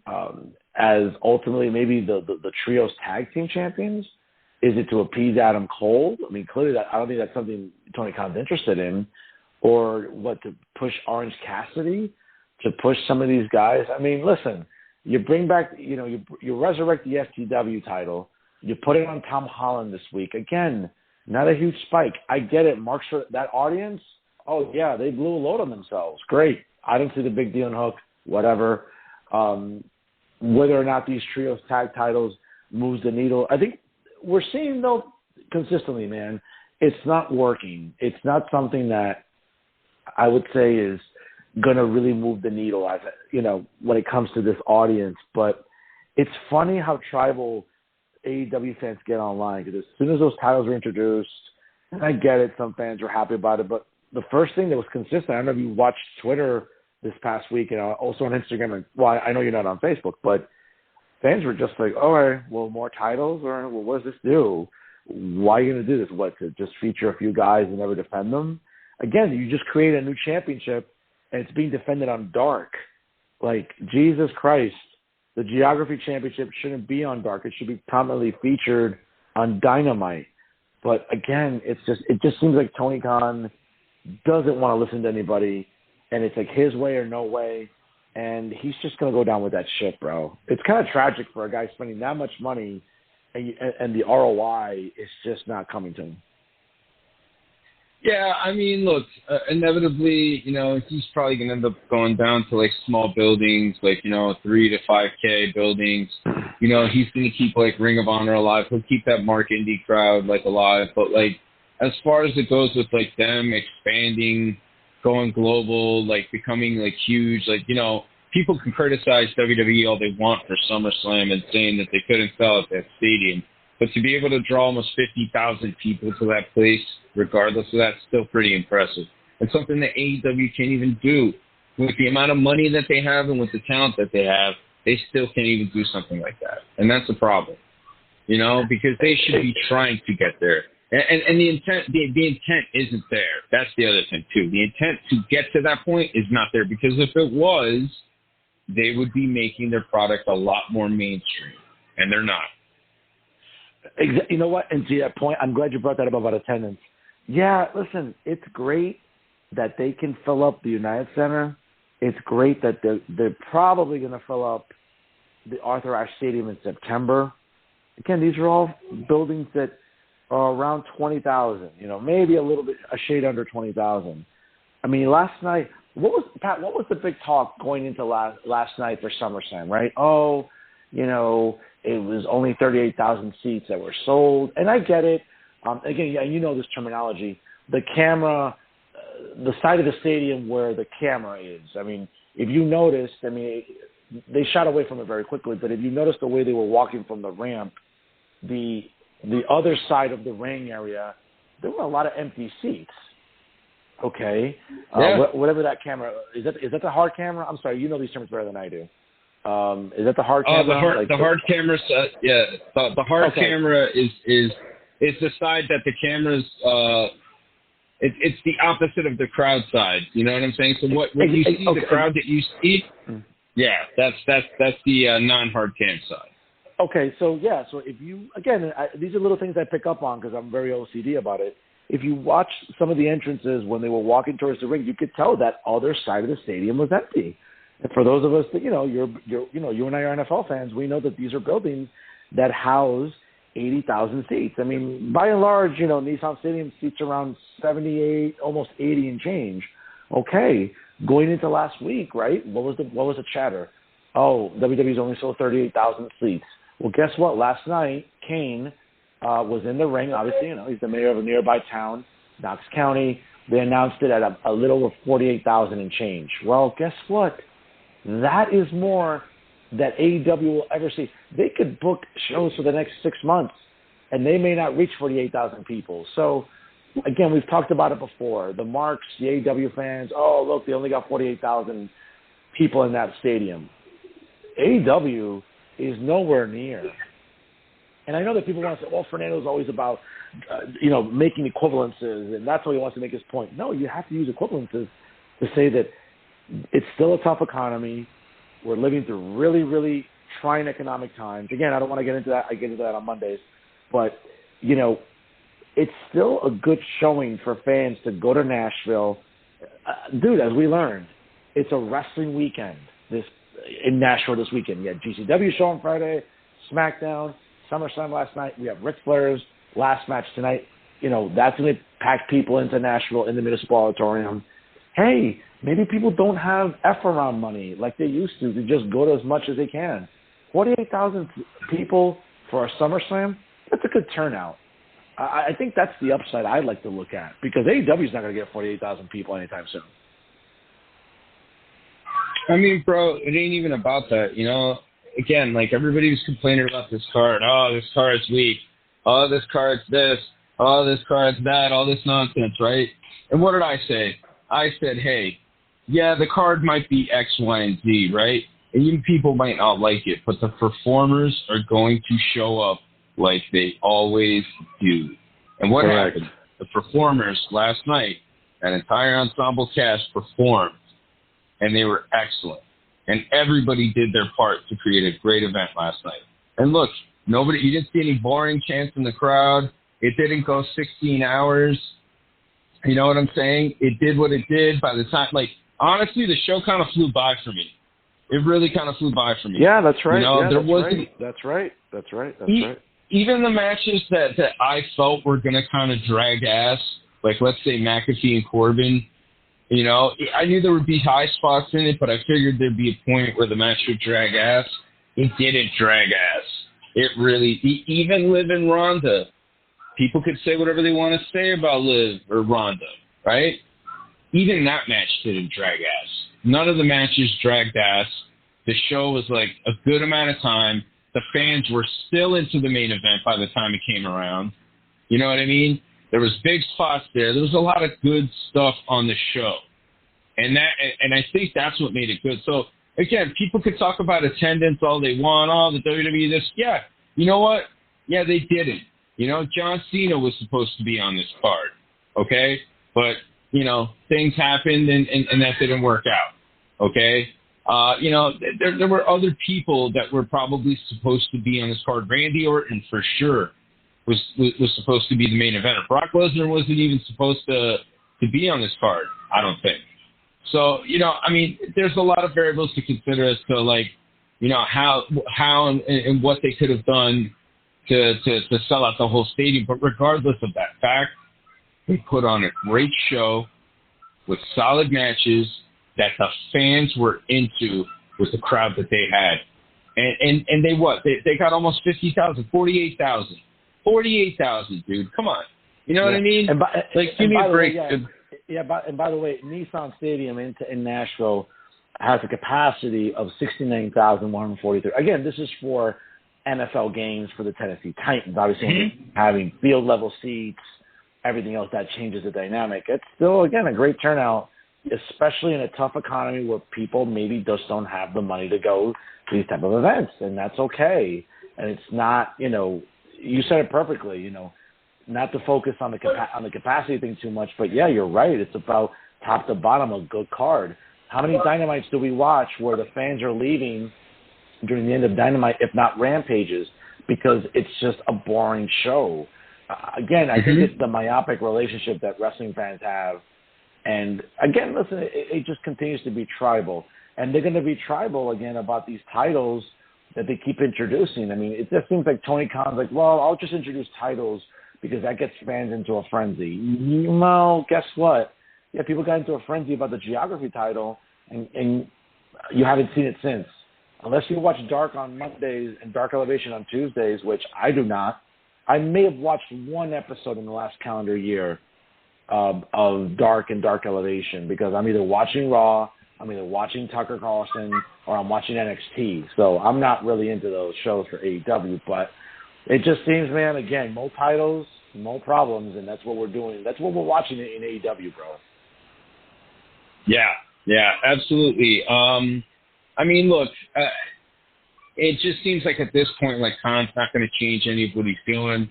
as ultimately maybe the Trios Tag Team Champions? Is it to appease Adam Cole? I mean, clearly I don't think that's something Tony Khan's interested in. Or what, to push Orange Cassidy? To push some of these guys? I mean, listen. You bring back, you resurrect the FTW title. You put it on Tom Holland this week. Again, not a huge spike. I get it. Marks for that audience. Oh, yeah, they blew a load on themselves. Great. I didn't see the big deal in Hook. Whatever. Whether or not these trios tag titles moves the needle. I think we're seeing, though, consistently, man, it's not working. It's not something that I would say is going to really move the needle as when it comes to this audience. But it's funny how tribal AEW fans get online, because as soon as those titles were introduced, and I get it, some fans were happy about it, but the first thing that was consistent, I don't know if you watched Twitter this past week and also on Instagram, and well, I know you're not on Facebook, but fans were just like, all right, well, more titles, or well, what does this do? Why are you going to do this? What, to just feature a few guys and never defend them? Again, you just create a new championship and it's being defended on Dark. Like, Jesus Christ, the Geography Championship shouldn't be on Dark. It should be prominently featured on Dynamite. But again, it just seems like Tony Khan doesn't want to listen to anybody, and it's like his way or no way, and he's just going to go down with that shit, bro. It's kind of tragic for a guy spending that much money, and the ROI is just not coming to him. Yeah, I mean, look, inevitably, he's probably going to end up going down to, like, small buildings, like, 3 to 5K buildings. He's going to keep, like, Ring of Honor alive. He'll keep that Mark Indie crowd, like, alive. But, like, as far as it goes with, like, them expanding, going global, like, becoming, like, huge, like, people can criticize WWE all they want for SummerSlam and saying that they couldn't sell at that stadium, but to be able to draw almost 50,000 people to that place, regardless of that, still pretty impressive. And something that AEW can't even do. With the amount of money that they have and with the talent that they have, they still can't even do something like that. And that's a problem, you know, because they should be trying to get there. And the intent isn't there. That's the other thing, too. The intent to get to that point is not there, because if it was, they would be making their product a lot more mainstream, and they're not. You know what? And to that point, I'm glad you brought that up about attendance. Yeah, listen, it's great that they can fill up the United Center. It's great that they're probably going to fill up the Arthur Ashe Stadium in September. Again, these are all buildings that are around 20,000, you know, maybe a little bit, a shade under 20,000. I mean, last night, what was the big talk going into last night for SummerSlam, right? Oh, you know, it was only 38,000 seats that were sold. And I get it. Again, yeah, you know this terminology. The camera, the side of the stadium where the camera is. I mean, if you noticed, I mean, they shot away from it very quickly, but if you noticed the way they were walking from the ramp, the other side of the ring area, there were a lot of empty seats. Okay. Yeah. Whatever that camera, is that the hard camera? I'm sorry, you know these terms better than I do. Is that the hard camera? The hard camera, yeah. The hard camera is the side that the camera's, it's the opposite of the crowd side. You know what I'm saying? So when you see the crowd that you see, yeah, that's the non-hard cam side. Okay, so yeah, so if you, again, these are little things I pick up on because I'm very OCD about it. If you watch some of the entrances when they were walking towards the ring, you could tell that other side of the stadium was empty. And for those of us that, you know, you and I are NFL fans, we know that these are buildings that house 80,000 seats. I mean, by and large, you know, Nissan Stadium seats around 78, almost 80 and change. Okay, going into last week, right? What was the chatter? Oh, WWE's only sold 38,000 seats. Well, guess what? Last night, Kane was in the ring. Obviously, you know, he's the mayor of a nearby town, Knox County. They announced it at a little over 48,000 and change. Well, guess what? That is more that AEW will ever see. They could book shows for the next 6 months, and they may not reach 48,000 people. So, again, we've talked about it before. The marks, the AEW fans, oh, look, they only got 48,000 people in that stadium. AEW is nowhere near. And I know that people want to say, well, Fernando's always about, making equivalences, and that's how he wants to make his point. No, you have to use equivalences to say that it's still a tough economy. We're living through really, really trying economic times. Again, I don't want to get into that. I get into that on Mondays. But, you know, it's still a good showing for fans to go to Nashville. Dude, as we learned, it's a wrestling weekend in Nashville this weekend. You had GCW show on Friday, SmackDown, SummerSlam last night. We have Ric Flair's last match tonight. You know, that's going to pack people into Nashville in the Municipal Auditorium. Hey, maybe people don't have F-around money like they used to just go to as much as they can. 48,000 people for a SummerSlam, that's a good turnout. I think that's the upside I'd like to look at because AEW's not going to get 48,000 people anytime soon. I mean, bro, it ain't even about that, you know? Again, like, everybody was complaining about this card. Oh, this card's weak. Oh, this card's this. Oh, this card's that. All this nonsense, right? And what did I say? I said, hey, yeah, the card might be X, Y, and Z, right? And even people might not like it, but the performers are going to show up like they always do. And what happened? The performers last night, that entire ensemble cast performed, and they were excellent. And everybody did their part to create a great event last night. And look, you didn't see any boring chants in the crowd. It didn't go 16 hours. You know what I'm saying? It did what it did by the time, like, honestly, the show kind of flew by for me. It really kind of flew by for me. Yeah, that's right. You know, yeah, there that's wasn't, right. That's right. Even the matches that I felt were going to kind of drag ass, like, let's say McAfee and Corbin, you know, I knew there would be high spots in it, but I figured there'd be a point where the match would drag ass. It didn't drag ass. It really, even Liv and Ronda, people could say whatever they want to say about Liv or Ronda, right? Even that match didn't drag ass. None of the matches dragged ass. The show was like a good amount of time. The fans were still into the main event by the time it came around. You know what I mean? There was big spots there. There was a lot of good stuff on the show. And I think that's what made it good. So, again, people could talk about attendance all they want. Oh, the WWE this. Yeah. You know what? Yeah, they didn't. You know, John Cena was supposed to be on this card. Okay? But, you know, things happened and that didn't work out. Okay? You know, there were other people that were probably supposed to be on this card. Randy Orton, for sure, was supposed to be the main eventer. Brock Lesnar wasn't even supposed to be on this card, I don't think. So, you know, I mean, there's a lot of variables to consider as to, like, you know, how and what they could have done to sell out the whole stadium. But regardless of that fact, they put on a great show with solid matches that the fans were into with the crowd that they had. And they got almost 50,000, 48,000. 48,000, dude. Come on. You know what I mean? Give me a break. By the way, Nissan Stadium in Nashville has a capacity of 69,143. Again, this is for NFL games for the Tennessee Titans. Obviously, having field level seats, everything else, that changes the dynamic. It's still, again, a great turnout, especially in a tough economy where people maybe just don't have the money to go to these type of events, and that's okay. And it's not, you know, you said it perfectly, you know, not to focus on the capacity thing too much, but yeah, you're right. It's about top to bottom a good card. How many Dynamites do we watch where the fans are leaving during the end of Dynamite, if not Rampages, because it's just a boring show? Again, I think it's the myopic relationship that wrestling fans have. And again, listen, it just continues to be tribal. And they're going to be tribal again about these titles that they keep introducing. I mean, it just seems like Tony Khan's like, well, I'll just introduce titles because that gets fans into a frenzy. Well, guess what? Yeah, people got into a frenzy about the geography title, and you haven't seen it since. Unless you watch Dark on Mondays and Dark Elevation on Tuesdays, which I do not. I may have watched one episode in the last calendar year of Dark and Dark Elevation because I'm either watching Raw, I'm either watching Tucker Carlson, or I'm watching NXT. So I'm not really into those shows for AEW, but it just seems, man, again, more titles, more problems, and that's what we're doing. That's what we're watching in AEW, bro. Yeah, absolutely. I mean, look, it just seems like at this point, like, Khan's not going to change any of what he's doing.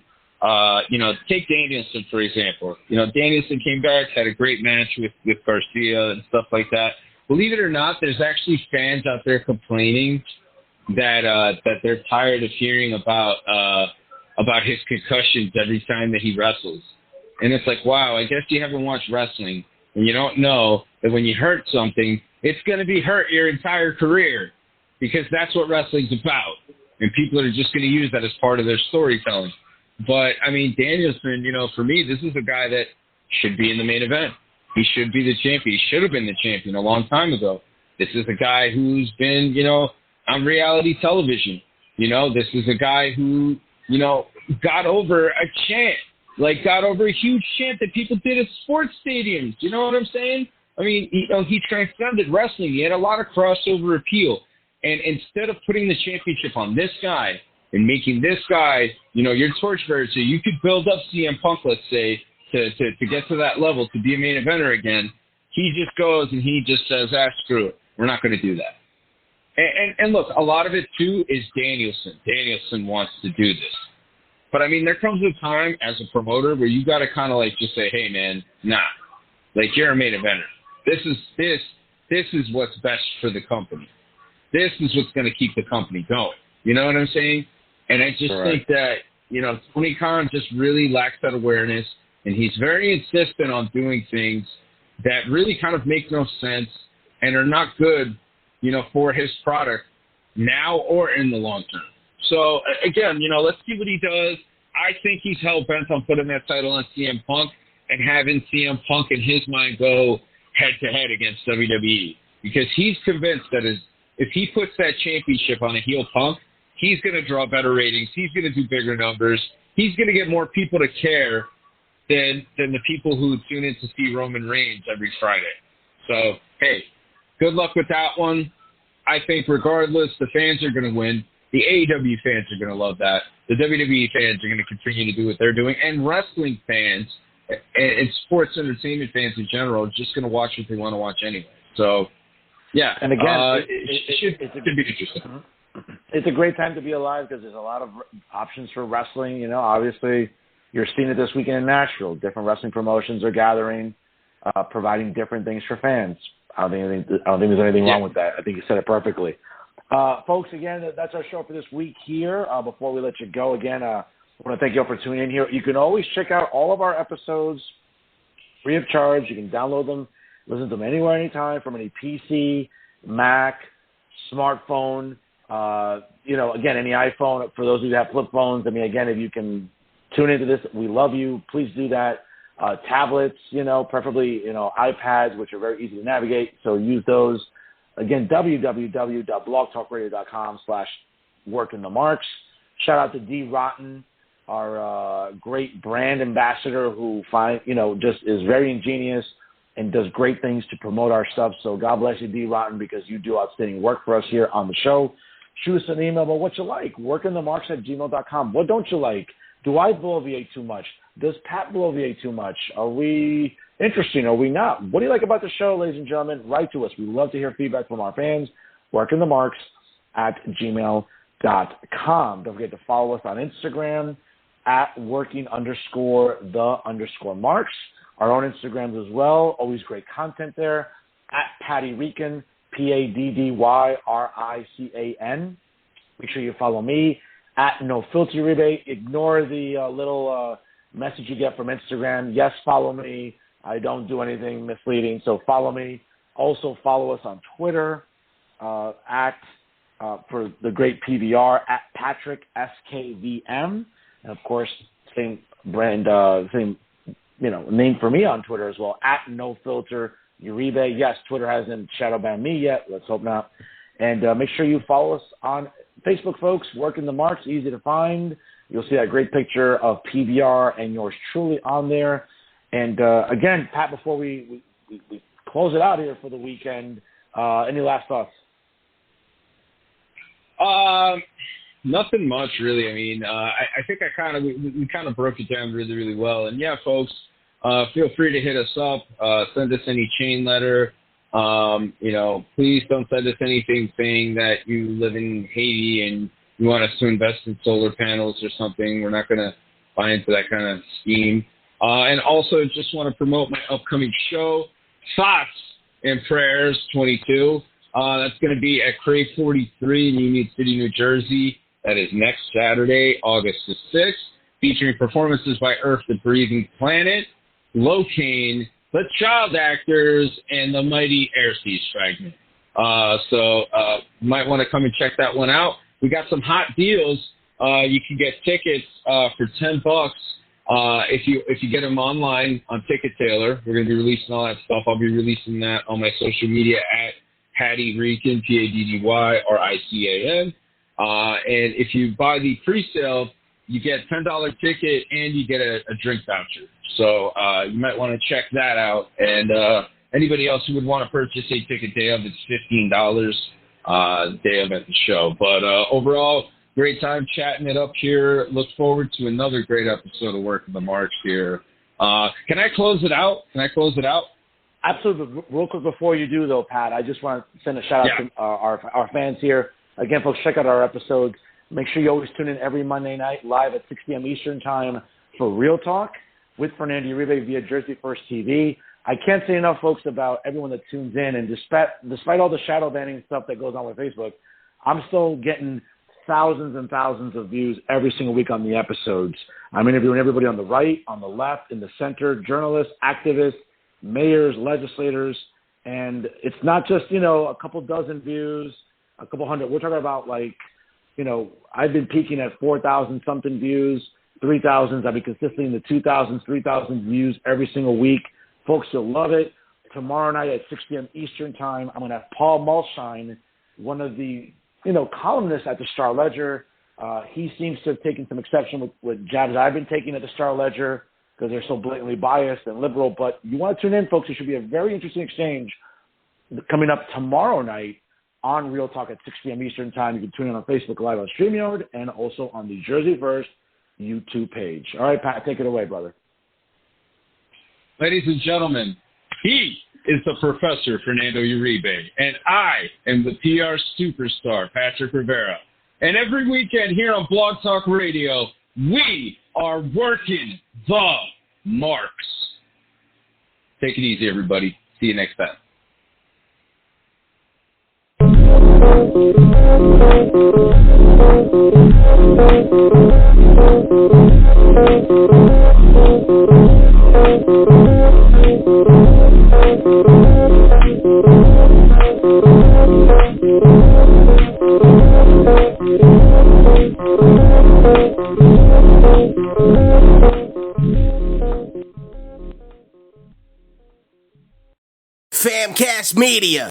You know, take Danielson, for example. You know, Danielson came back, had a great match with Garcia and stuff like that. Believe it or not, there's actually fans out there complaining that they're tired of hearing about his concussions every time that he wrestles. And it's like, wow, I guess you haven't watched wrestling and you don't know that when you hurt something, it's going to be hurt your entire career because that's what wrestling's about. And people are just going to use that as part of their storytelling. But, I mean, Danielson, you know, for me, this is a guy that should be in the main event. He should be the champion. He should have been the champion a long time ago. This is a guy who's been, you know, on reality television. You know, this is a guy who, you know, got over a chant, like got over a huge chant that people did at sports stadiums. You know what I'm saying? I mean, he transcended wrestling. He had a lot of crossover appeal. And instead of putting the championship on this guy and making this guy, you know, your torchbearer, so you could build up CM Punk, let's say, to get to that level, to be a main eventer again, he just goes and he just says, screw it. We're not going to do that. And look, a lot of it, too, is Danielson. Danielson wants to do this. But, I mean, there comes a time as a promoter where you got to kind of, like, just say, hey, man, nah. Like, you're a main eventer. This is what's best for the company. This is what's going to keep the company going. You know what I'm saying? And I just think that, you know, Tony Khan just really lacks that awareness, and he's very insistent on doing things that really kind of make no sense and are not good, you know, for his product now or in the long term. So, again, you know, let's see what he does. I think he's hell-bent on putting that title on CM Punk and having CM Punk in his mind go head-to-head against WWE because he's convinced that if he puts that championship on a heel Punk, he's going to draw better ratings. He's going to do bigger numbers. He's going to get more people to care than the people who tune in to see Roman Reigns every Friday. So, hey, good luck with that one. I think regardless, the fans are going to win. The AEW fans are going to love that. The WWE fans are going to continue to do what they're doing. And wrestling fans and sports entertainment fans in general are just going to watch what they want to watch anyway. So, yeah. And again, it should be interesting. It's a great time to be alive because there's a lot of options for wrestling. You know, obviously, you're seeing it this weekend in Nashville. Different wrestling promotions are gathering, providing different things for fans. I don't think there's anything wrong with that. I think you said it perfectly. Folks, again, that's our show for this week here. Before we let you go, again, I want to thank you all for tuning in here. You can always check out all of our episodes free of charge. You can download them, listen to them anywhere, anytime, from any PC, Mac, smartphone, again, any iPhone. For those of you that have flip phones, I mean, again, if you can tune into this, we love you. Please do that. Tablets, preferably, iPads, which are very easy to navigate. So use those. Again, www.blogtalkradio.com/workingthemarks. Shout out to D. Rotten, our great brand ambassador who just is very ingenious and does great things to promote our stuff. So God bless you, D. Rotten, because you do outstanding work for us here on the show. Shoot us an email about what you like. workingthemarks@gmail.com. What don't you like? Do I bloviate too much? Does Pat bloviate too much? Are we interesting? Are we not? What do you like about the show, ladies and gentlemen? Write to us. We love to hear feedback from our fans. workingthemarks@gmail.com. Don't forget to follow us on Instagram @working_the_marks. Our own Instagrams as well. Always great content there. @Patty Rican, PADDYRICAN. Make sure you follow me. @NoFilterUribe. Ignore the little message you get from Instagram. Yes, follow me. I don't do anything misleading, so follow me. Also follow us on Twitter for the great PBR @PatrickSKVM. And of course, same brand, name for me on Twitter as well @NoFilterUribe. Yes, Twitter hasn't shadow banned me yet. Let's hope not. And make sure you follow us on Facebook, folks. Working the Marks, easy to find. You'll see that great picture of PBR and yours truly on there. And again, Pat, before we close it out here for the weekend, any last thoughts? Nothing much, really. I mean, I think we kind of broke it down really, really well. And yeah, folks, feel free to hit us up. Send us any chain letter. Please don't send us anything saying that you live in Haiti and you want us to invest in solar panels or something. We're not going to buy into that kind of scheme. And also just want to promote my upcoming show, Thoughts and Prayers 22. That's going to be at Crave 43 in Union City, New Jersey. That is next Saturday, August the 6th, featuring performances by Earth, the Breathing Planet, Locaine, the Child Actors, and the Mighty Airseas Fragment. So you might want to come and check that one out. We got some hot deals. You can get tickets for $10 if you get them online on Ticket Tailor. We're going to be releasing all that stuff. I'll be releasing that on my social media @Patty Rican, PADDYRICAN. And if you buy the pre-sale, you get a $10 ticket and you get a drink voucher. So you might want to check that out. And anybody else who would want to purchase a ticket day of, it's $15 day of at the show. But overall, great time chatting it up here. Look forward to another great episode of Working the Marks here. Can I close it out? Absolutely. Real quick before you do, though, Pat, I just want to send a shout-out to our fans here. Again, folks, check out our episodes. Make sure you always tune in every Monday night live at 6 p.m. Eastern Time for Real Talk with Fernando Uribe via Jersey First TV. I can't say enough, folks, about everyone that tunes in. And despite all the shadow banning stuff that goes on with Facebook, I'm still getting thousands and thousands of views every single week on the episodes. I'm interviewing everybody on the right, on the left, in the center, journalists, activists, mayors, legislators. And it's not just, a couple dozen views, a couple hundred. We're talking about I've been peaking at 4,000 something views, 3,000s. I've been consistently in the 2,000s, 3,000 views every single week. Folks, you'll love it. Tomorrow night at 6 p.m. Eastern Time, I'm going to have Paul Mulshine, one of the, columnists at the Star Ledger. He seems to have taken some exception with jabs I've been taking at the Star Ledger because they're so blatantly biased and liberal. But you want to tune in, folks. It should be a very interesting exchange coming up tomorrow night on Real Talk at 6 p.m. Eastern Time. You can tune in on Facebook Live on StreamYard and also on the Jersey Verse YouTube page. All right, Pat, take it away, brother. Ladies and gentlemen, he is the Professor Fernando Uribe, and I am the PR superstar, Patrick Rivera. And every weekend here on Blog Talk Radio, we are working the marks. Take it easy, everybody. See you next time. Famcast Media.